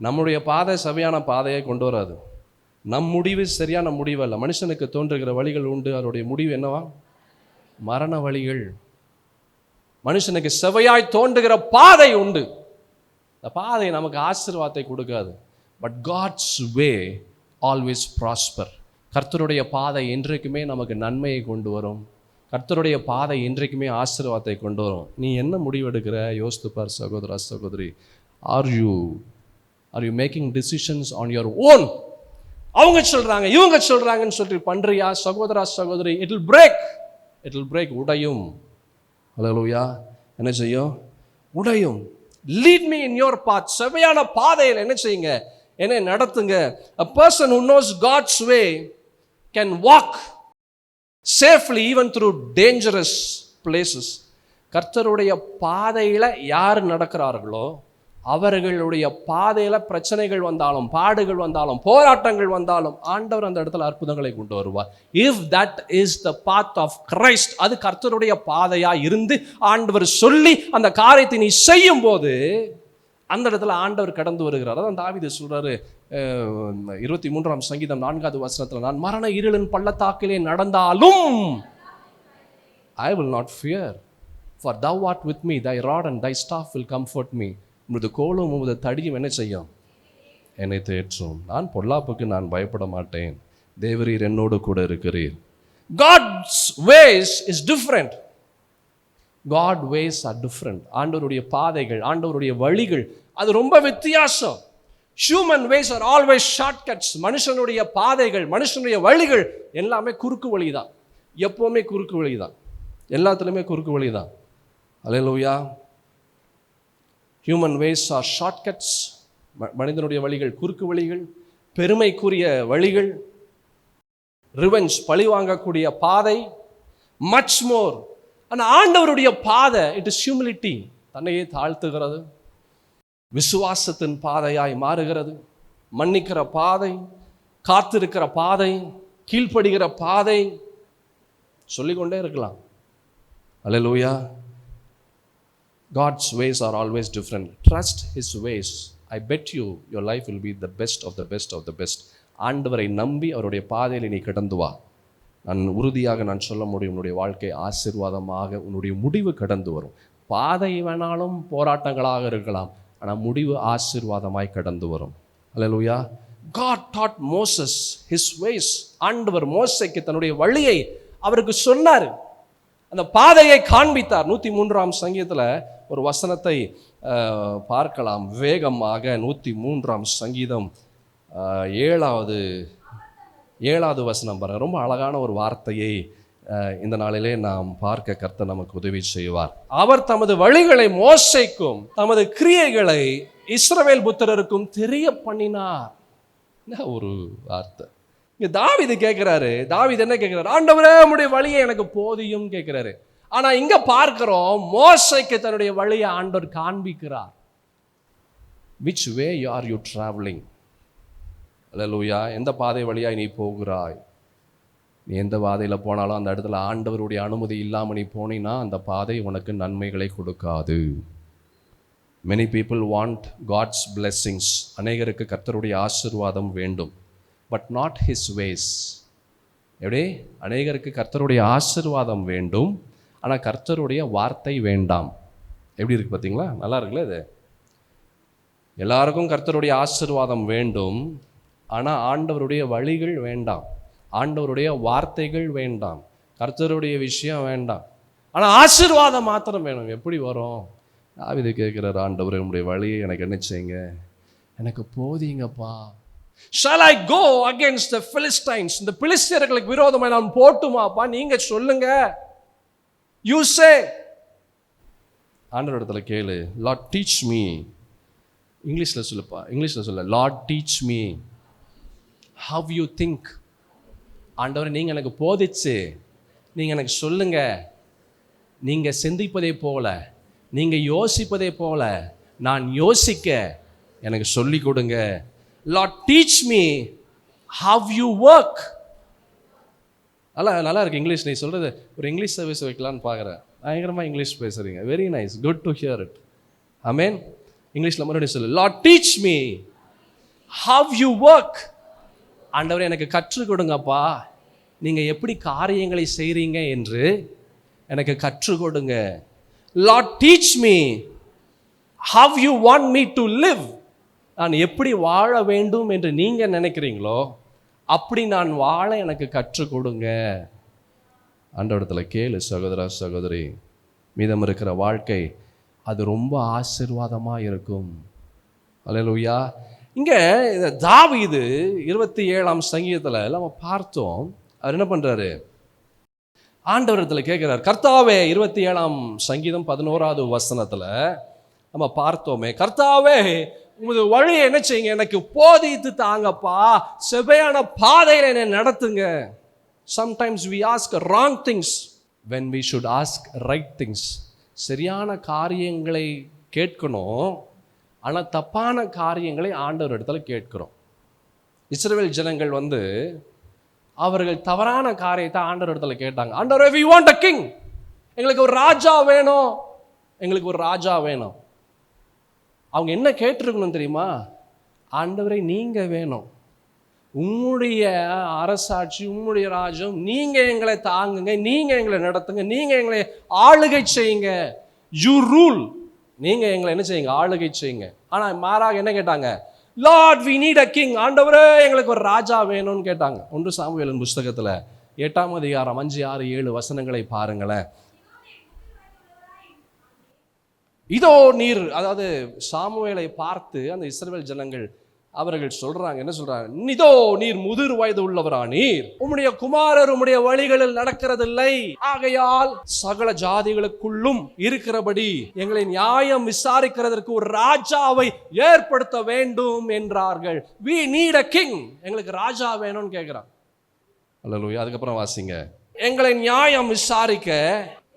நம்முடைய பாதை செவையான பாதையை கொண்டு வராது. நம் முடிவு சரியான முடிவு அல்ல. மனுஷனுக்கு தோன்றுகிற வழிகள் உண்டு, அதனுடைய முடிவு என்னவா? மரண வழிகள். மனுஷனுக்கு செவையாய் தோன்றுகிற பாதை உண்டு. இந்த பாதை நமக்கு ஆசீர்வாதத்தை கொடுக்காது. But God's way always prosper. கர்த்தருடைய பாதை என்றைக்குமே நமக்கு நன்மையை கொண்டு வரும். கர்த்தருடைய பாதை என்றைக்குமே ஆசீர்வாதத்தை கொண்டு வரும். நீ என்ன முடிவெடுக்கிற? யோசித்து பார் சகோதரா சகோதரி. Are you making decisions on your own? அவங்க சொல்றாங்க, இவங்க சொல்றாங்கன்னு சொல்லி பண்றியா சகோதரா சகோதரி? It will break. உடையும். அல்லேலூயா. என்ன செய்யும்? உடையும். லீட் மீ இன் யோர் பாத். செவையான பாதையில் என்ன செய்யுங்க, என்னை நடத்துங்க. a person who knows God's way can walk safely even through dangerous places. கர்த்தருடைய பாதையில் யார் நடக்கிறார்களோ அவர்களுடைய பாதையில பிரச்சனைகள் வந்தாலும், பாடுகள் வந்தாலும், போராட்டங்கள் வந்தாலும் ஆண்டவர் அந்த இடத்துல அற்புதங்களை கொண்டு வருவார். If that is the path of Christ, அது கர்த்தருடைய பாதையா இருந்து ஆண்டவர் சொல்லி அந்த காரியத்தை நீ செய்யும் போது அந்த இடத்துல ஆண்டவர் கடந்து வருகிறார். அதான் தாவீது சொல்றாரு 23ஆம் சங்கீதம் 4வது வசனத்துல, நான் மரண இருளின் பள்ளத்தாக்கிலே நடந்தாலும் I will not fear, for thou art with me, thy rod and thy staff will comfort me. உமது கோலும் உமது தடியும் என்ன செய்யும்? என்னை தேற்றும். நான் பொல்லாப்புக்கு நான் பயப்பட மாட்டேன், தேவரீர் என்னோடு கூட இருக்கிறீர். God's ways is different. God ways are different. ஆண்டவருடைய பாதைகள், ஆண்டவருடைய வழிகள் அது ரொம்ப வித்தியாசம். Human ways are always shortcuts. மனுஷனுடைய பாதைகள், மனுஷனுடைய வழிகள் எல்லாமே குறுக்கு வழி தான். எப்பவுமே குறுக்கு வழி தான், எல்லாத்துலேயுமே குறுக்கு வழி தான். Hallelujah. Human ways are shortcuts. மனிதனுடைய வழிகள் குறுக்கு வழிகள், பெருமைக்குரிய வழிகள், ரிவெஞ்ச் பழி வாங்கக்கூடிய பாதை, மச் மோர். ஆனால் ஆண்டவருடைய பாதை இட் இஸ் ஹியூமிலிட்டி, தன்னையே தாழ்த்துகிறது, விசுவாசத்தின் பாதையாய் மாறுகிறது, மன்னிக்கிற பாதை, காத்திருக்கிற பாதை, கீழ்ப்படுகிற பாதை, சொல்லிக்கொண்டே இருக்கலாம். அல்லேலூயா. God's ways are always different. Trust His ways. I bet you your life will be the best of the best of the best. ஆண்டவரை நம்பி அவருடைய பாதையில் நீ கடந்து வா. நான் உறுதியாக நான் சொல்ல முடியும், உன்னுடைய வாழ்க்கை ஆசீர்வாதமாக, உன்னுடைய முடிவு கடந்து வரும். பாதை வேணாலும் போராட்டங்களாக இருக்கலாம், ஆனால் முடிவு ஆசீர்வாதமாய் கடந்து வரும். அல்லேலூயா. God taught Moses his ways. ஆண்டவர் மோசேக்கு தன்னுடைய வழியை அவருக்கு சொன்னார், அந்த பாதையை காண்பித்தார். 103ஆம் சங்கீதத்தில் ஒரு வசனத்தை பார்க்கலாம் வேகமாக. 103ஆம் சங்கீதம் 7வது வசனம் பாருங்க. ரொம்ப அழகான ஒரு வார்த்தையை இந்த நாளிலே நாம் பார்க்க கர்த்தர் நமக்கு உதவி செய்வார். அவர் தமது வழிகளை மோசேக்கும் தமது கிரியைகளை இஸ்ரவேல் புத்திரருக்கும் தெரிய பண்ணினார். என்ன ஒரு வார்த்தை! இங்க தாவீது கேட்கிறாரு. தாவீது என்ன கேட்கிறாரு? ஆண்டவரே உம்முடைய வழியை எனக்கு போதியும் கேட்கிறாரு. ஆனா இங்க பார்க்கிறோம், மோசேக்கு தன்னுடைய வழியை ஆண்டவர் காண்பிக்கிறார். which way are you traveling? அல்லேலூயா. எந்த பாதை வழியாய் நீ போகிறாய்? நீ எந்த பாதையில் போனாலும் அந்த இடத்துல ஆண்டவருடைய அனுமதி இல்லாமல் நீ போனீன்னா அந்த பாதை உனக்கு நன்மைகளை கொடுக்காது. many people want God's blessings. அநேகருக்கு கர்த்தருடைய ஆசீர்வாதம் வேண்டும், பட் நாட் ஹிஸ் வேஸ். எப்படி? அநேகருக்கு கர்த்தருடைய ஆசீர்வாதம் வேண்டும், ஆனால் கர்த்தருடைய வார்த்தை வேண்டாம். எப்படி இருக்கு பார்த்தீங்களா? நல்லா இருக்குல்ல இது? எல்லாருக்கும் கர்த்தருடைய ஆசீர்வாதம் வேண்டும், ஆனால் ஆண்டவருடைய வழிகள் வேண்டாம், ஆண்டவருடைய வார்த்தைகள் வேண்டாம், கர்த்தருடைய விஷயம் வேண்டாம், ஆனால் ஆசீர்வாதம் மாத்திரம் வேணும். எப்படி வரும்? தாவீது கேட்கிறார், ஆண்டவரே உம்முடைய வழியை எனக்கு என்ன செய்யுங்க, எனக்கு போதிங்கப்பா. Shall I go against the Philistines? இந்த பிலிஸ்தியர்களுக்கு விரோதமாக நான் போட்டுமாப்பா? நீங்க சொல்லுங்க. You say. ஆண்டவர் இடத்துல கேளு. Lord teach me. இங்கிலீஷ்ல சொல்லுப்பா, இங்கிலீஷ்ல சொல்ல. Lord teach me how you think. ஆண்டவர் நீங்க எனக்கு போதிச்சு நீங்க எனக்கு சொல்லுங்க. நீங்க சிந்திப்பதே போல, நீங்க யோசிப்பதே போல நான் யோசிக்க எனக்கு சொல்லி கொடுங்க. Lord teach me how you work. நல்லா இருக்கு இங்கிலீஷ். நீ சொல்றது ஒரு இங்கிலீஷ் சர்வீஸ் வைக்கலான்னு பார்க்குறேன். பயங்கரமாக இங்கிலீஷ் பேசுறீங்க. Very nice, good to hear it. Amen. இங்கிலீஷில் மறுபடியும் சொல்லு. Lord teach me how you work. ஆண்டவரே எனக்கு கற்றுக் கொடுங்கப்பா, நீங்கள் எப்படி காரியங்களை செய்கிறீங்க என்று எனக்கு கற்றுக் கொடுங்க. Lord teach me how you want me to live. நான் எப்படி வாழ வேண்டும் என்று நீங்கள் நினைக்கிறீங்களோ அப்படி நான் வாழ எனக்கு கற்றுக் கொடுங்க. ஆண்டவரிடத்துல கேளு சகோதரா சகோதரி. மீதம் இருக்கிற வாழ்க்கை அது ரொம்ப ஆசீர்வாதமாக இருக்கும். அல்லேலூயா. இங்கே தாவீது 27ஆம் சங்கீதத்தில் நம்ம பார்த்தோம். அவர் என்ன பண்ணுறாரு? ஆண்டவரிடத்தில் கேட்குறார். கர்த்தாவே, 27ஆம் சங்கீதம் 11வது வசனத்தில் நம்ம பார்த்தோமே, கர்த்தாவே உமது வழியை என்ன செய்யுங்க, எனக்கு போதித்து தாங்கப்பா, செவ்வையான பாதையில் என்னை நடத்துங்க. Sometimes we ask wrong things when we should ask right things. சரியான காரியங்களை கேட்கணும், ஆனால் தப்பான காரியங்களை ஆண்டவர் இடத்துல கேட்கிறோம். இஸ்ரவேல் ஜனங்கள் அவர்கள் தவறான காரியத்தை ஆண்டவர் இடத்துல கேட்டாங்க. ஆண்டவரே, we want a king, எங்களுக்கு ஒரு ராஜா வேணும், எங்களுக்கு ஒரு ராஜா வேணும். அவங்க என்ன கேட்டிருக்கணும் தெரியுமா? ஆண்டவரே, நீங்க வேணும், உம்முடைய அரசாட்சி, உம்முடைய ராஜ்யம், நீங்க எங்களை தாங்குங்க, நீங்க எங்களை நடத்துங்க, நீங்க எங்களை ஆளுகை செய்யுங்க, யூ ரூல், நீங்க எங்களை என்ன செய்யுங்க, ஆளுகை செய்யுங்க. ஆனா மாறாக என்ன கேட்டாங்க? Lord, we need a king, ஆண்டவரே எங்களுக்கு ஒரு ராஜா வேணும்னு கேட்டாங்க. 1 சாமுவேலின் புஸ்தகத்துல 8ஆம் அதிகாரம் 5, 6, 7 வசனங்களை பாருங்களேன். இதோ நீர், அதாவது சாமுவேலை பார்த்து அந்த இஸ்ரவேல் ஜனங்கள் அவர்கள் சொல்றாங்க, என்ன சொல்றாங்க? இதோ நீர் முதிர் வயது உள்ளவரானீர், உம்முடைய குமாரர் உம்முடைய வழிகளில் நடக்கிறதில்லை, ஆகையால் சகல ஜாதிகளுக்குள்ளும் இருக்கிறபடி எங்களை நியாயம் விசாரிக்கிறதற்கு ஒரு ராஜாவை ஏற்படுத்த வேண்டும் என்றார்கள். we need a king, எங்களுக்கு ராஜா வேணும்னு கேட்கிறான். அல்லேலூயா. அதுக்கப்புறம் வாசிங்க. எங்களை நியாயம் விசாரிக்க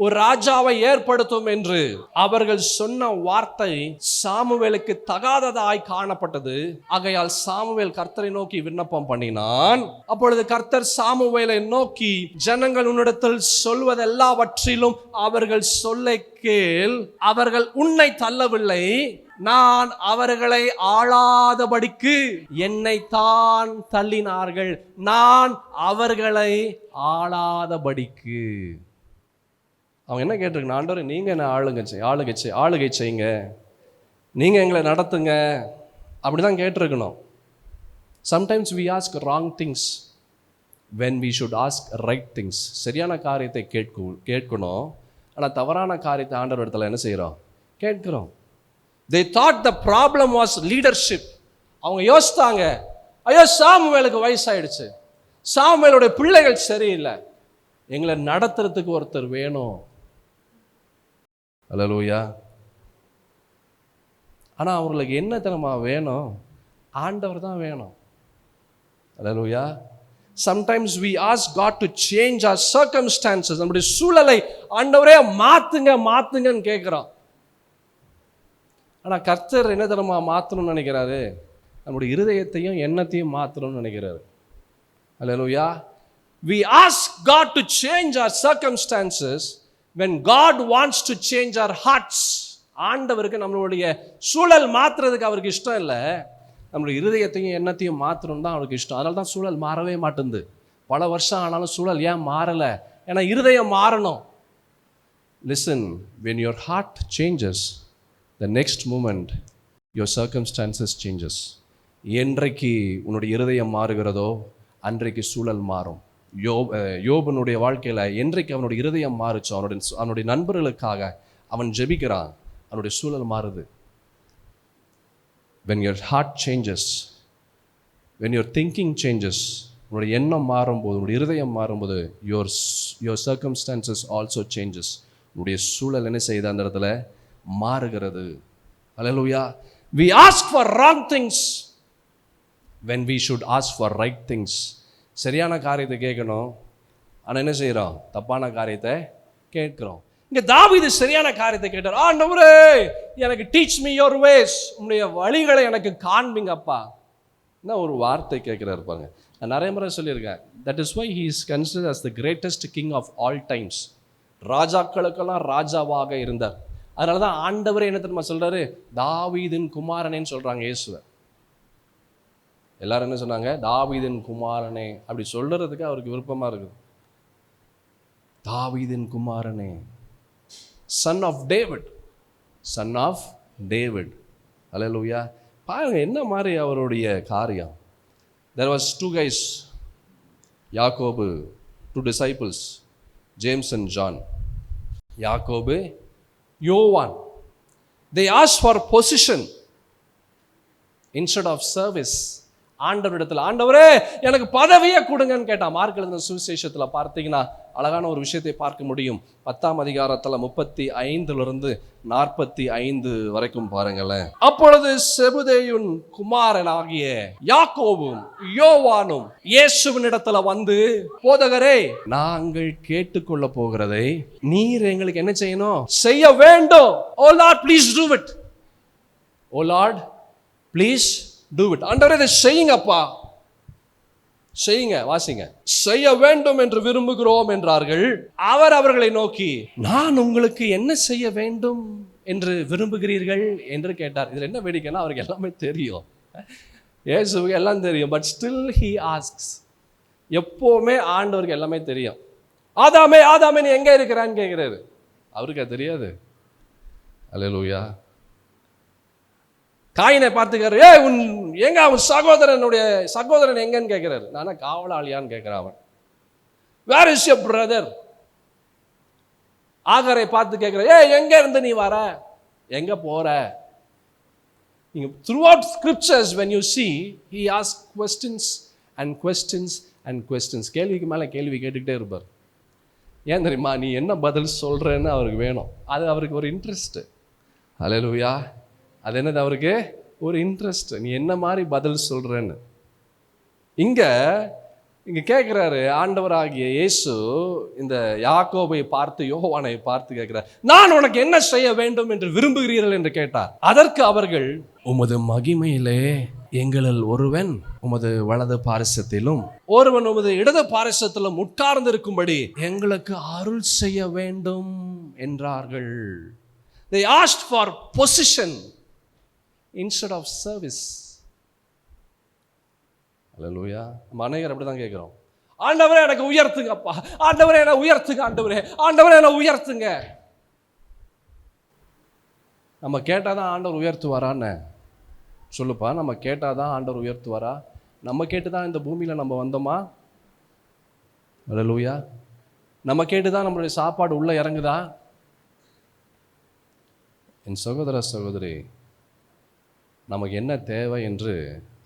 ஒரு ராஜாவை ஏற்படுத்தும் என்று அவர்கள் சொன்ன வார்த்தை சாமுவேலுக்கு தகாததாய் காணப்பட்டது. ஆகையால் சாமுவேல் கர்த்தரை நோக்கி விண்ணப்பம் பண்ணினான். அப்பொழுது கர்த்தர் சாமுவேலை நோக்கி, ஜனங்கள் உன்னிடத்தில் சொல்வதெல்லாவற்றிலும் அவர்கள் சொல்லை கேள், அவர்கள் உன்னை தள்ளவில்லை, நான் அவர்களை ஆளாதபடிக்கு என்னைத்தான் தள்ளினார்கள், நான் அவர்களை ஆளாதபடிக்கு. அவங்க என்ன கேட்டிருக்கணும்? ஆண்டவரே, நீங்க என்ன ஆளுகை செய்யுங்க, நீங்க எங்களை நடத்துங்க, அப்படிதான் கேட்டிருக்கணும். Sometimes we ask wrong things when we should ask right things. சரியான காரியத்தை கேட்கணும், ஆனால் தவறான காரியத்தை ஆண்டவர் இடத்துல என்ன செய்கிறோம்? கேட்கிறோம். They thought the problem was leadership. அவங்க யோசித்தாங்க, ஐயோ சாமுவேலுக்கு வயசாயிடுச்சு, சாமுவேலுடைய பிள்ளைகள் சரியில்லை, எங்களை நடத்துறதுக்கு ஒருத்தர் வேணும். அல்லேலூயா. ஆனால் அவர்களுக்கு என்ன தெரியுமா வேணும்? ஆண்டவர் தான் வேணும். அல்லேலூயா. Sometimes we ask God to change our circumstances. நம்முடைய சூழலை ஆண்டவரே மாத்துங்கன்னு கேட்கிறோம். ஆனால் கர்த்தர் என்ன தெரியுமா மாற்றணும்னு நினைக்கிறாரு? நம்முடைய இருதயத்தையும் எண்ணத்தையும் மாற்றணும்னு நினைக்கிறாரு. அல்லேலூயா. We ask God to change our circumstances when God wants to change our hearts. ஆண்டவருக்கு நம்மளுடைய சூழல் மாற்றுறதுக்கு அவருக்கு இஷ்டம் இல்லை, நம்மளுடைய இருதயத்தையும் எண்ணத்தையும் மாற்றணும் தான் அவருக்கு இஷ்டம். அதனால தான் சூழல் மாறவே மாட்டேங்குது. பல வருஷம் ஆனாலும் சூழல் ஏன் மாறலை? ஏன்னா இருதயம் மாறணும். Listen, when your heart changes, the next moment your circumstances changes. என்றைக்கு உன்னுடைய இருதயம் மாறுகிறதோ அன்றைக்கு சூழல் மாறும். யோபனுடைய வாழ்க்கையில் என்றைக்கு அவனுடைய இருதயம் மாறுச்சோ, அவனுடைய நண்பர்களுக்காக அவன் ஜெபிக்கிறான், அவனுடைய சூழல் மாறுது. when your heart changes, when your thinking changes, உன்னுடைய எண்ணம் மாறும்போது, உன்னுடைய இருதயம் மாறும்போது, your circumstances also changes. உன்னுடைய சூழல் என்ன செய்யுது? அந்த இடத்துல மாறுகிறது. அல்லேலூயா. we ask for wrong things when we should ask for right things. சரியான காரியத்தை கேட்கணும், ஆனால் என்ன செய்கிறோம்? தப்பான காரியத்தை கேட்கிறோம். இங்கே தாவீது சரியான காரியத்தை கேட்டார். ஆண்டவரே, எனக்கு டீச் மீ யுவர் வேஸ், உன்னுடைய வழிகளை எனக்கு காண்பிங்கப்பா. என்ன ஒரு வார்த்தை கேட்கிறாரு பாருங்க. நான் நிறைய முறை சொல்லியிருக்கேன். That is why he is considered as the greatest king of all times. ராஜாக்களுக்கெல்லாம் ராஜாவாக இருந்தார். அதனால தான் ஆண்டவரே என்ன தெரியுமா சொல்றாரு? தாவீதின் குமாரனேன்னு சொல்றாங்க இயேசுவை. எல்லாரும் என்ன சொன்னாங்க? தாவீதின் குமாரனே. அப்படி சொல்றதுக்கு அவருக்கு விருப்பமா இருக்குது. தாவீதின் குமாரனே, son of David, son of David. Hallelujah. பாருங்க என்ன மாதிரி அவருடைய காரியம். there was 2 guys, யாக்கோபு, 2 disciples, James and John. யாக்கோபு, யோவான். they asked for position instead of service. ஆண்டவரிடத்தில், ஆண்டவரே எனக்கு பதவியை கொடுங்கன்னு கேட்டான். மார்க் எழுதின சுவிசேஷத்தில் பார்த்தீங்கன்னா அழகான ஒரு விஷயத்தை பார்க்க முடியும். 10ஆம் அதிகாரத்தில் 35 45 வரைக்கும் பாருங்களேன். அப்பொழுது செபதேயுன் குமாரனாகிய யாக்கோபும் யோவானும் இயேசுவின் இடத்துல வந்து, போதகரே, நாங்கள் கேட்டுக்கொள்ள போகிறதை நீர் எங்களுக்கு என்ன செய்யணும்? செய்ய வேண்டும். Oh Lord, please do it. Oh Lord please do it. ஆண்டவரே இதை செய்யுங்கப்பா, செய்யுங்க. வாசிங்க. செய்ய வேண்டும் என்று விரும்புகிறோம் என்றார்கள். அவர் அவர்களை நோக்கி, நான் உங்களுக்கு என்ன செய்ய வேண்டும் என்று விரும்புகிறீர்கள் என்று கேட்டார். இதுல என்ன வேடிக்கைன்னா, அவருக்கு எல்லாமே தெரியும், இயேசுவுக்கு எல்லாம் தெரியும். But still he asks. எப்பவுமே ஆண்டவருக்கு எல்லாமே தெரியும். ஆதாமே ஆதாமே நீ எங்க இருக்கிறான்னு கேட்கிறாரு. அவருக்கு அது தெரியாது. அல்லேலூயா. காயினை பார்த்துக்காரு, எங்க அவன் சகோதரன் எங்கன்னு கேட்கிறாரு. நானா காவலாளியான்னு கேட்கிறான் அவன். Where is your brother? ஆகாரை பார்த்து கேட்கிற, எங்க இருந்து நீ வர, எங்க போற? நீங்க throughout scriptures when you see, he asks questions and questions and questions. கேள்விக்கு மேல கேள்வி கேட்டுக்கிட்டே இருப்பார். ஏன் தெரியுமா? நீ என்ன பதில் சொல்றேன்னு அவருக்கு வேணும். அது அவருக்கு ஒரு இன்ட்ரெஸ்ட். அல்லேலூயா. அது என்னது? அவருக்கு ஒரு இன்ட்ரெஸ்ட். நீ என்ன மாதிரி பதில் சொல்றேன்னு. இங்க கேட்கிறாரு ஆண்டவராகிய இயேசு. இந்த யாக்கோபை பார்த்து, யோவானை பார்த்து கேட்கிறார், நான் உனக்கு என்ன செய்ய வேண்டும் என்று விரும்புகிறீர்கள் என்று கேட்டார். அதற்கு அவர்கள், உமது மகிமையிலே எங்களில் ஒருவன் உமது வலது பாரிசத்திலும் ஒருவன் உமது இடது பாரிசத்திலும் உட்கார்ந்து இருக்கும்படி எங்களுக்கு அருள் செய்ய வேண்டும் என்றார்கள். They asked for position instead of service. அல்லேலூயா. நம்ம அநேகர் அப்படிதான் கேட்கிறோம். ஆண்டவரே எனக்கு உயர்த்துங்கப்பா, ஆண்டவரே என்ன உயர்த்துங்க, ஆண்டவரே என்ன உயர்த்துங்க. நம்ம கேட்டாதான் ஆண்டவர் உயர்த்துவாரான்னு சொல்லுப்பா. நம்ம கேட்டாதான் ஆண்டவர் உயர்த்துவாரா? நம்ம கேட்டுதான் இந்த பூமியில நம்ம வந்தோமா? அல்லேலூயா. நம்ம கேட்டுதான் நம்மளுடைய சாப்பாடு உள்ள இறங்குதா? என் சகோதர சகோதரி, நமக்கு என்ன தேவை என்று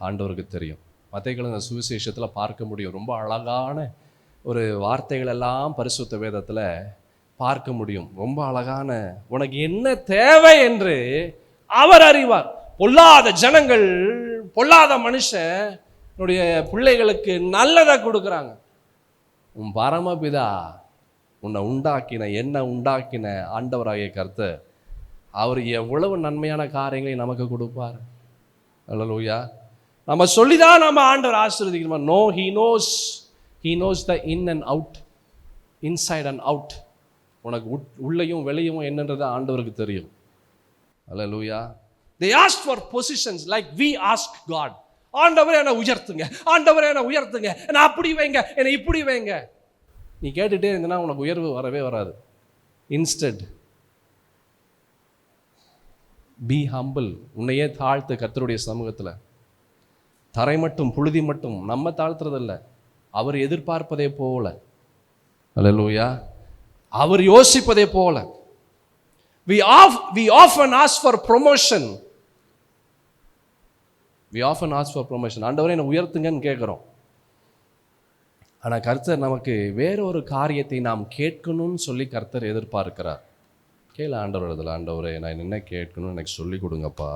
ஆண்டவருக்கு தெரியும். மத்தேயுவின் சுவிசேஷத்தில் பார்க்க முடியும். ரொம்ப அழகான ஒரு வார்த்தைகள் எல்லாம் பரிசுத்த வேதத்தில் பார்க்க முடியும். ரொம்ப அழகான, உனக்கு என்ன தேவை என்று அவர் அறிவார். பொல்லாத ஜனங்கள், பொல்லாத மனுஷனுடைய பிள்ளைகளுக்கு நல்லதை கொடுக்குறாங்க. உன் பரமபிதா உன்னை உண்டாக்கின, என்ன உண்டாக்கின ஆண்டவராகிய கர்த்தர், அவர் எவ்வளவு நன்மையான காரியங்களை நமக்கு கொடுப்பார். அல்லேலூயா. நம்ம சொல்லிதான் நம்ம ஆண்டவர் ஆசீர்வதிக்கணுமா? No, he knows the in and out, inside and out. உனக்கு உள்ளேயும் வெளியும் என்னன்றது ஆண்டவருக்கு தெரியும். அல்லேலூயா. They asked for positions like we ask God. ஆண்டவரே என்னை உயர்த்துங்க, ஆண்டவரே என்னை உயர்த்துங்க, என்னை அப்படி வைங்க, என்னை இப்படி வைங்க. நீ கேட்டுட்டே இருந்தனா உனக்கு உயர்வு வரவே வராது. Instead B humble. உன்னையே தாழ்த்து கர்த்தருடைய சமூகத்தில். தரை மட்டும் புழுதி மட்டும் நம்ம தாழ்த்துறதில்ல, அவர் எதிர்பார்ப்பதே போல. அல்லேலூயா. அவர் யோசிப்பதே போல. We often ask for promotion. ஆண்டவரே என்னை உயர்த்துங்கன்னு கேட்குறோம். ஆனால் கர்த்தர் நமக்கு வேறொரு காரியத்தை நாம் கேட்கணும்னு சொல்லி கர்த்தர் எதிர்பார்க்கிறார். கேளு ஆண்டவர் இடத்துல, ஆண்டவரே நான் என்ன கேட்கணும்னு எனக்கு சொல்லி கொடுங்கப்பா.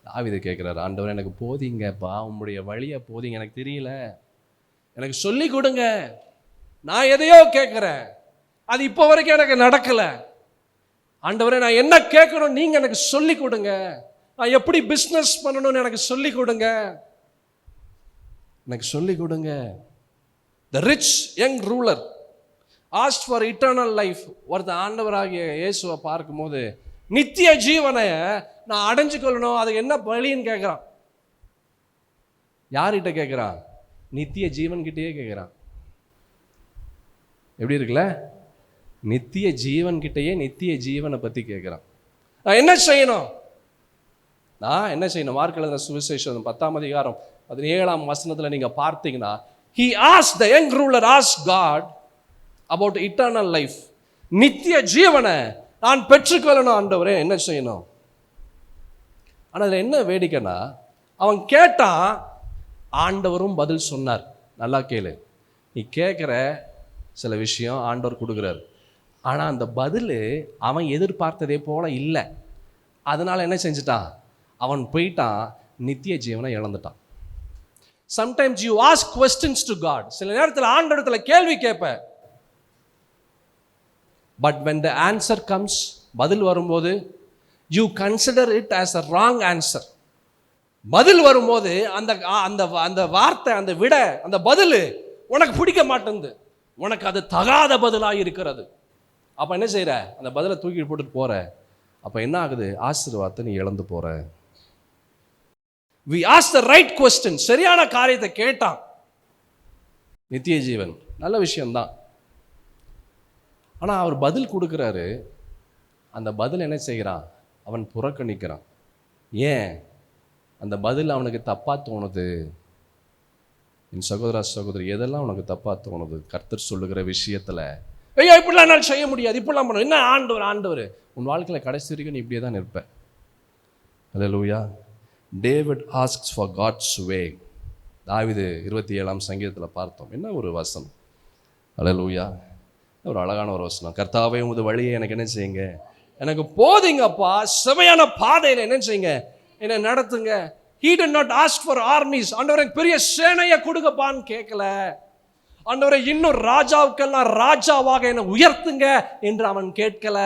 தாவீது கேட்குறாரு, ஆண்டவரே எனக்கு போதிங்கப்பா, உங்களுடைய வழியை போதிங்க, எனக்கு தெரியல, எனக்கு சொல்லி கொடுங்க. நான் எதையோ கேட்குறேன், அது இப்போ வரைக்கும் எனக்கு நடக்கலை. ஆண்டவரே நான் என்ன கேட்கணும் நீங்கள் எனக்கு சொல்லி கொடுங்க. நான் எப்படி பிஸ்னஸ் பண்ணணும்னு எனக்கு சொல்லி கொடுங்க, எனக்கு சொல்லி கொடுங்க. The rich young ruler asked for eternal life. ஒருத்த ஆண்டவராகிய இயேசுவை பார்க்கும்போது நித்திய ஜீவனை நான் அடைஞ்சு கொள்ளணும், அதுக்கு என்ன வழின்னு கேட்குறான். யார்கிட்ட கேட்குறான்? நித்திய ஜீவன்கிட்டயே கேட்குறான். எப்படி இருக்குல்ல? நித்திய ஜீவன்கிட்டயே நித்திய ஜீவனை பற்றி கேட்குறான். நான் என்ன செய்யணும்? மார்க் எழுதின சுவிசேஷம் 10ஆம் அதிகாரம் 17ஆம் வசனத்தில் நீங்கள் பார்த்தீங்கன்னா, he asked, the young ruler asked God about eternal life. நித்திய ஜீவனை நான் பெற்றுக்கொள்ளணும் ஆண்டவரே, என்ன செய்யணும்? ஆனால் அதில் என்ன வேடிக்கைன்னா, அவன் கேட்டான், ஆண்டவரும் பதில் சொன்னார். நல்லா கேளு, நீ கேட்குற சில விஷயம் ஆண்டவர் கொடுக்குறாரு, ஆனால் அந்த பதில் அவன் எதிர்பார்த்ததே போல இல்லை. அதனால என்ன செஞ்சிட்டான்? அவன் போயிட்டான், நித்திய ஜீவனை இழந்துட்டான். Sometimes you ask questions to God. சில நேரத்தில் ஆண்டவரிடத்தில் கேள்வி கேட்ப, but when the answer comes, பதில் வரும்போது you consider it as a wrong answer. பதில் வரும்போது அந்த அந்த அந்த வார்த்தை, அந்த விட, அந்த பதில் உனக்கு பிடிக்க மாட்டேங்குது, உனக்கு அது தகாத பதிலாக இருக்கிறது. அப்போ என்ன செய்கிற? அந்த பதிலை தூக்கிட்டு போட்டுட்டு போகிற. அப்போ என்ன ஆகுது? ஆசீர்வாதத்தை நீ இழந்து போகிற. We ask the right question. சரியான காரியத்தை கேட்டான். நித்திய ஜீவன் நல்ல விஷயம்தான். ஆனால் அவர் பதில் கொடுக்குறாரு. அந்த பதில் என்ன செய்கிறான்? அவன் புறக்கணிக்கிறான். ஏன்? அந்த பதில் அவனுக்கு தப்பாக தோணுது. என் சகோதர சகோதரி, எதெல்லாம் உனக்கு தப்பாக தோணுது? கர்த்தர் சொல்லுகிற விஷயத்தில் ஐயோ இப்படிலாம் என்னால் செய்ய முடியாது, இப்படிலாம் பண்ண, என்ன ஆண்டவர் உன் வாழ்க்கையில் கடைசி வரைக்கும் நீ இப்படியே தான் இருப்ப. Hallelujah. David asks for God's way. தாவீது 27ஆம் சங்கீதத்தில் பார்த்தோம். என்ன ஒரு வசனம்! அல்லேலூயா. ஒரு அழகான ஒரு வசனம். கர்த்தாவே உமது வழியை எனக்கு என்ன செய்யுங்க, எனக்கு போதிங்கப்பா, செமையான பாதையில் என்ன செய்யுங்க, என்னை நடத்துங்க. He did not ask for armies. ஆண்டவரே பெரிய சேனையை கொடுங்கப்பான்னு கேட்கல. ஆண்டவரே இன்னும் ராஜாவுக்கெல்லாம் ராஜாவாக என்னை உயர்த்துங்க என்று அவன் கேட்கல.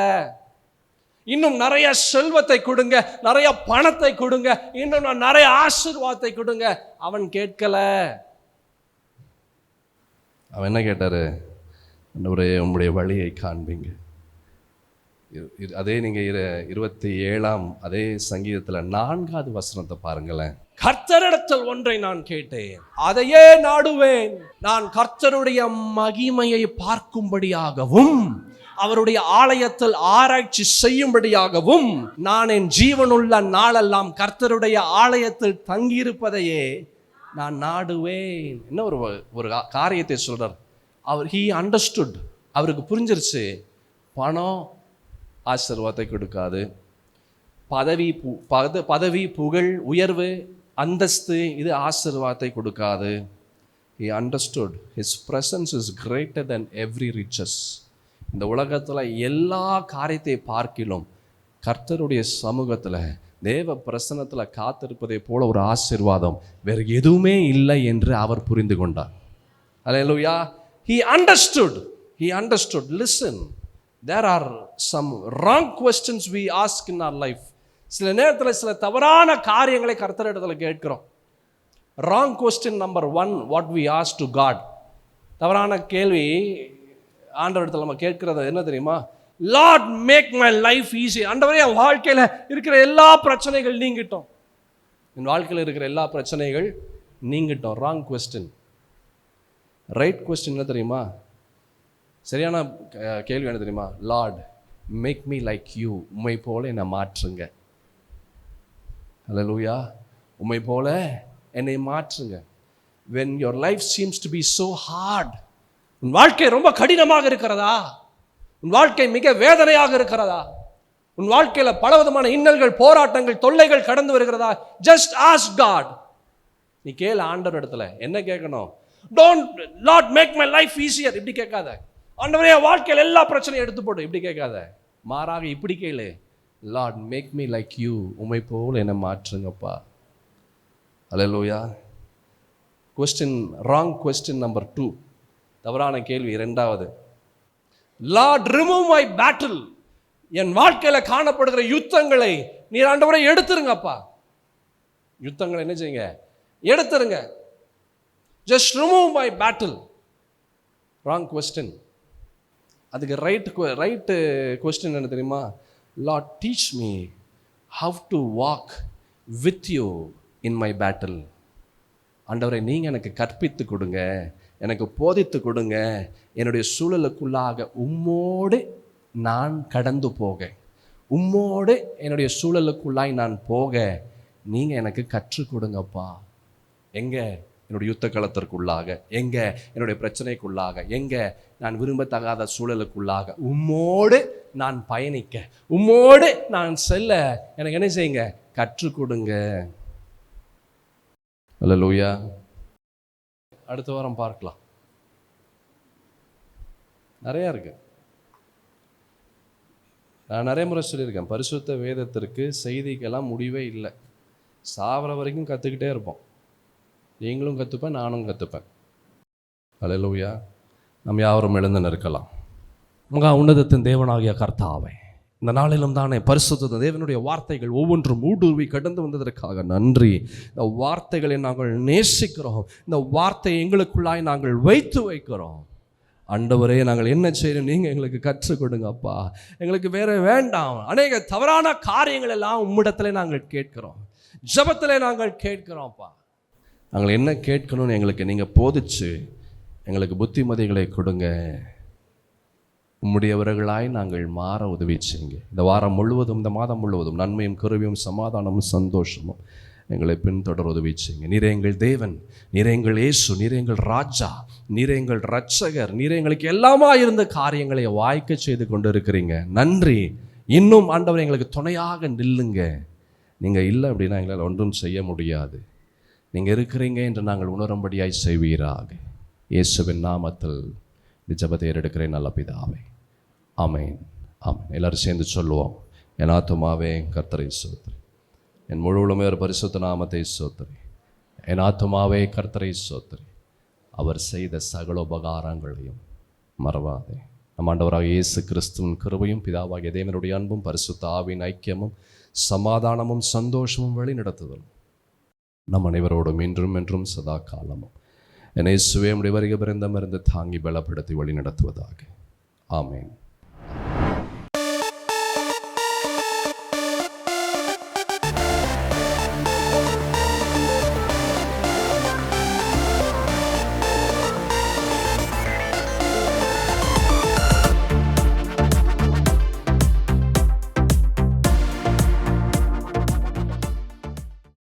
இன்னும் நிறைய செல்வத்தை கொடுங்க, நிறைய பணத்தை கொடுங்க, இன்னும் நான் நிறைய ஆசீர்வாதத்தை கொடுங்க அவன் கேட்கல. அவன் என்ன கேட்டாரு? ஆண்டவரே உம்முடைய வழியை காண்பீங்க. அதே நீங்க 27ஆம் அதே சங்கீதத்தில் 4வது வசனத்தை பாருங்களேன். கர்த்தரிடத்தில் ஒன்றை நான் கேட்டேன், அதையே நாடுவேன். நான் கர்த்தருடைய மகிமையை பார்க்கும்படியாகவும் அவருடைய ஆலயத்தில் ஆராய்ச்சி செய்யும்படியாகவும் நான் என் ஜீவனுள்ள நாளெல்லாம் கர்த்தருடைய ஆலயத்தில் தங்கியிருப்பதையே நான் நாடுவேன். என்ன ஒரு காரியத்தை சொல்றார் அவர். He understood. அவருக்கு புரிஞ்சிருச்சு, பணம் ஆசீர்வாதத்தை கொடுக்காது, பதவி புகழ் உயர்வு அந்தஸ்து இது ஆசீர்வாதத்தை கொடுக்காது. He understood his presence is greater than every riches. இந்த உலகத்தில் எல்லா காரியத்தை பார்க்கிலும் கர்த்தருடைய சமூகத்தில் தேவ பிரசன்னத்தில் காத்திருப்பதை போல ஒரு ஆசீர்வாதம் வேறு எதுவுமே இல்லை என்று அவர் புரிந்து கொண்டார். அல்லேலூயா. He understood. Listen, there are some wrong questions we ask in our life. சில நேரத்தில் சில தவறான காரியங்களை கர்த்தரிடத்தில் கேட்கிறோம். Wrong question number 1, what we ask to God. தவறான கேள்வி ஆண்டவரிடத்தில் நம்ம கேட்கிறது என்ன தெரியுமா? Lord make my life easy. ஆண்டவரே என் வாழ்க்கையில் இருக்கிற எல்லா பிரச்சனைகள் நீங்கிட்டோம், என் வாழ்க்கையில் இருக்கிற எல்லா பிரச்சனைகள் நீங்கிட்டோம். Wrong question. ரைட் கொஸ்டின் என்ன தெரியுமா? சரியான கேள்வி என்ன தெரியுமா? Lord make me like you. உம்மை போல என்னை மாற்றுங்க. அல்லேலூயா. உம்மை போல என்னை மாற்றுங்க. when your life seems to be so hard, உன் வாழ்க்கை ரொம்ப கடினமாக இருக்கிறதா, உன் வாழ்க்கை மிக வேதனையாக இருக்கிறதா, உன் வாழ்க்கையில் பலவிதமான இன்னல்கள், போராட்டங்கள், தொல்லைகள் கடந்து வருகிறதா, just ask God. நீ கேளு ஆண்டவர் இடத்துல. என்ன கேட்கணும்? don't Lord make my life easier இப்படி கேட்காத. ஆண்டவரே வாழ்க்கையில் எல்லா பிரச்சனையும் எடுத்து போடு இப்படி கேட்காத. மாறாக இப்படி கேளு, Lord make me like you. உம்மை போல என்னை மாற்றுங்கப்பா. அல்லேலூயா. ராங் கொஸ்டின் நம்பர் 2, தவறான கேள்வி 2வது. Lord remove my battle. என் வாழ்க்கையில் காணப்படுகிற யுத்தங்களை நீர் ஆண்டவரை எடுத்துருங்கப்பா. யுத்தங்களை என்ன செய்யுங்க? எடுத்துருங்க. Just remove my battle. Wrong question. அதுக்கு ரைட்டு கொஸ்டின் என்ன தெரியுமா? Lord teach me have to walk with you in my battle. ஆண்டவரை நீங்கள் எனக்கு கற்பித்து கொடுங்க, எனக்கு போதித்து கொடுங்க, என்னுடைய சூழலுக்குள்ளாக உம்மோடு நான் கடந்து போக, உம்மோடு என்னுடைய சூழலுக்குள்ளாய் நான் போக நீங்கள் எனக்கு கற்றுக் கொடுங்கப்பா. எங்கே? என்னுடைய யுத்த களத்திற்குள்ளாக, எங்கே? என்னுடைய பிரச்சனைக்குள்ளாக, எங்கே? நான் விரும்பத்தகாத சூழலுக்குள்ளாக உம்மோடு நான் பயணிக்க, உம்மோடு நான் செல்ல எனக்கு என்ன செய்யுங்க? கற்றுக் கொடுங்க. அல்லேலூயா. அடுத்த வாரம் பார்க்கலாம். நிறையா இருக்கு. நான் நிறைய முறை சொல்லியிருக்கேன், பரிசுத்த வேதத்திற்கு செய்திக்கெல்லாம் முடிவே இல்லை. சாவர வரைக்கும் கற்றுக்கிட்டே இருப்போம். நீங்களும் கற்றுப்பேன், நானும் கற்றுப்பேன். அல்லேலூயா. நம் யாவரும் எழுந்து நிற்கலாம். உங்கள் உன்னதத்தின் தேவனாகிய கர்த்தாவே, இந்த நாளிலும் தானே பரிசுத்த தேவனுடைய வார்த்தைகள் ஒவ்வொன்றும் ஊடுருவி கடந்து வந்ததற்காக நன்றி. இந்த வார்த்தைகளை நாங்கள் நேசிக்கிறோம். இந்த வார்த்தையை எங்களுக்குள்ளாய் நாங்கள் வைக்கிறோம். ஆண்டவரே, நாங்கள் என்ன செய்யணும், நீங்கள் எங்களுக்கு கற்றுக் கொடுங்கப்பா. எங்களுக்கு வேற வேண்டாம். அநேக தவறான காரியங்கள் எல்லாம் உம்மிடத்தில் நாங்கள் கேட்கிறோம், ஜெபத்தில் நாங்கள் கேட்கிறோம்ப்பா. நாங்கள் என்ன கேட்கணும்னு எங்களுக்கு நீங்கள் போதிச்சு எங்களுக்கு புத்திமதிகளை கொடுங்க. உம்முடையவர்களாய் நாங்கள் மாற உதவி செய்யுங்க. இந்த வாரம் முழுவதும், இந்த மாதம் முழுவதும் நன்மையும் கிருபையும் சமாதானமும் சந்தோஷமும் எங்களை பின்தொடர உதவி செய்யுங்க. நீரே எங்கள் தேவன், நீரே எங்கள் இயேசு, நீரே எங்கள் ராஜா, நீரே எங்கள் இரட்சகர், நீரே எங்களுக்கு எல்லாமா இருந்த காரியங்களை வாய்க்க செய்து கொண்டு இருக்கிறீங்க. நன்றி. இன்னும் ஆண்டவர் எங்களுக்கு துணையாக நில்லுங்க. நீங்கள் இல்லை அப்படின்னா எங்களால் ஒன்றும் செய்ய முடியாது. நீங்கள் இருக்கிறீங்க என்று நாங்கள் உணரும்படியாய் செய்வீராக. இயேசுவின் நாமத்தில் இந்த ஜெபத்தை ஏறெடுக்கிறேன் நல்ல பிதாவே. ஆமென், ஆமென். எல்லாரும் சேர்ந்து சொல்லுவோம். என் ஆத்துமாவே கர்த்தரை ஸ்தோத்திரி, என் முழு உளமையோர் பரிசுத்த நாமத்தை ஸ்தோத்திரி. என் ஆத்துமாவே கர்த்தரை ஸ்தோத்திரி, அவர் செய்த சகல உபகாரங்களையும் மறவாதே. நம் ஆண்டவராக இயேசு கிறிஸ்துவின் கிருபையும் பிதாவாகிய தேவனுடைய அன்பும் பரிசுத்த ஆவியின் ஐக்கியமும் சமாதானமும் சந்தோஷமும் வழி நடத்துதலும் நம் அனைவரோடும் இன்றும் என்றும் சதா காலமும் என்னை சுயமுடைய வருகை பிறந்தமிருந்து தாங்கி பலப்படுத்தி வழி நடத்துவதாக. ஆமென்.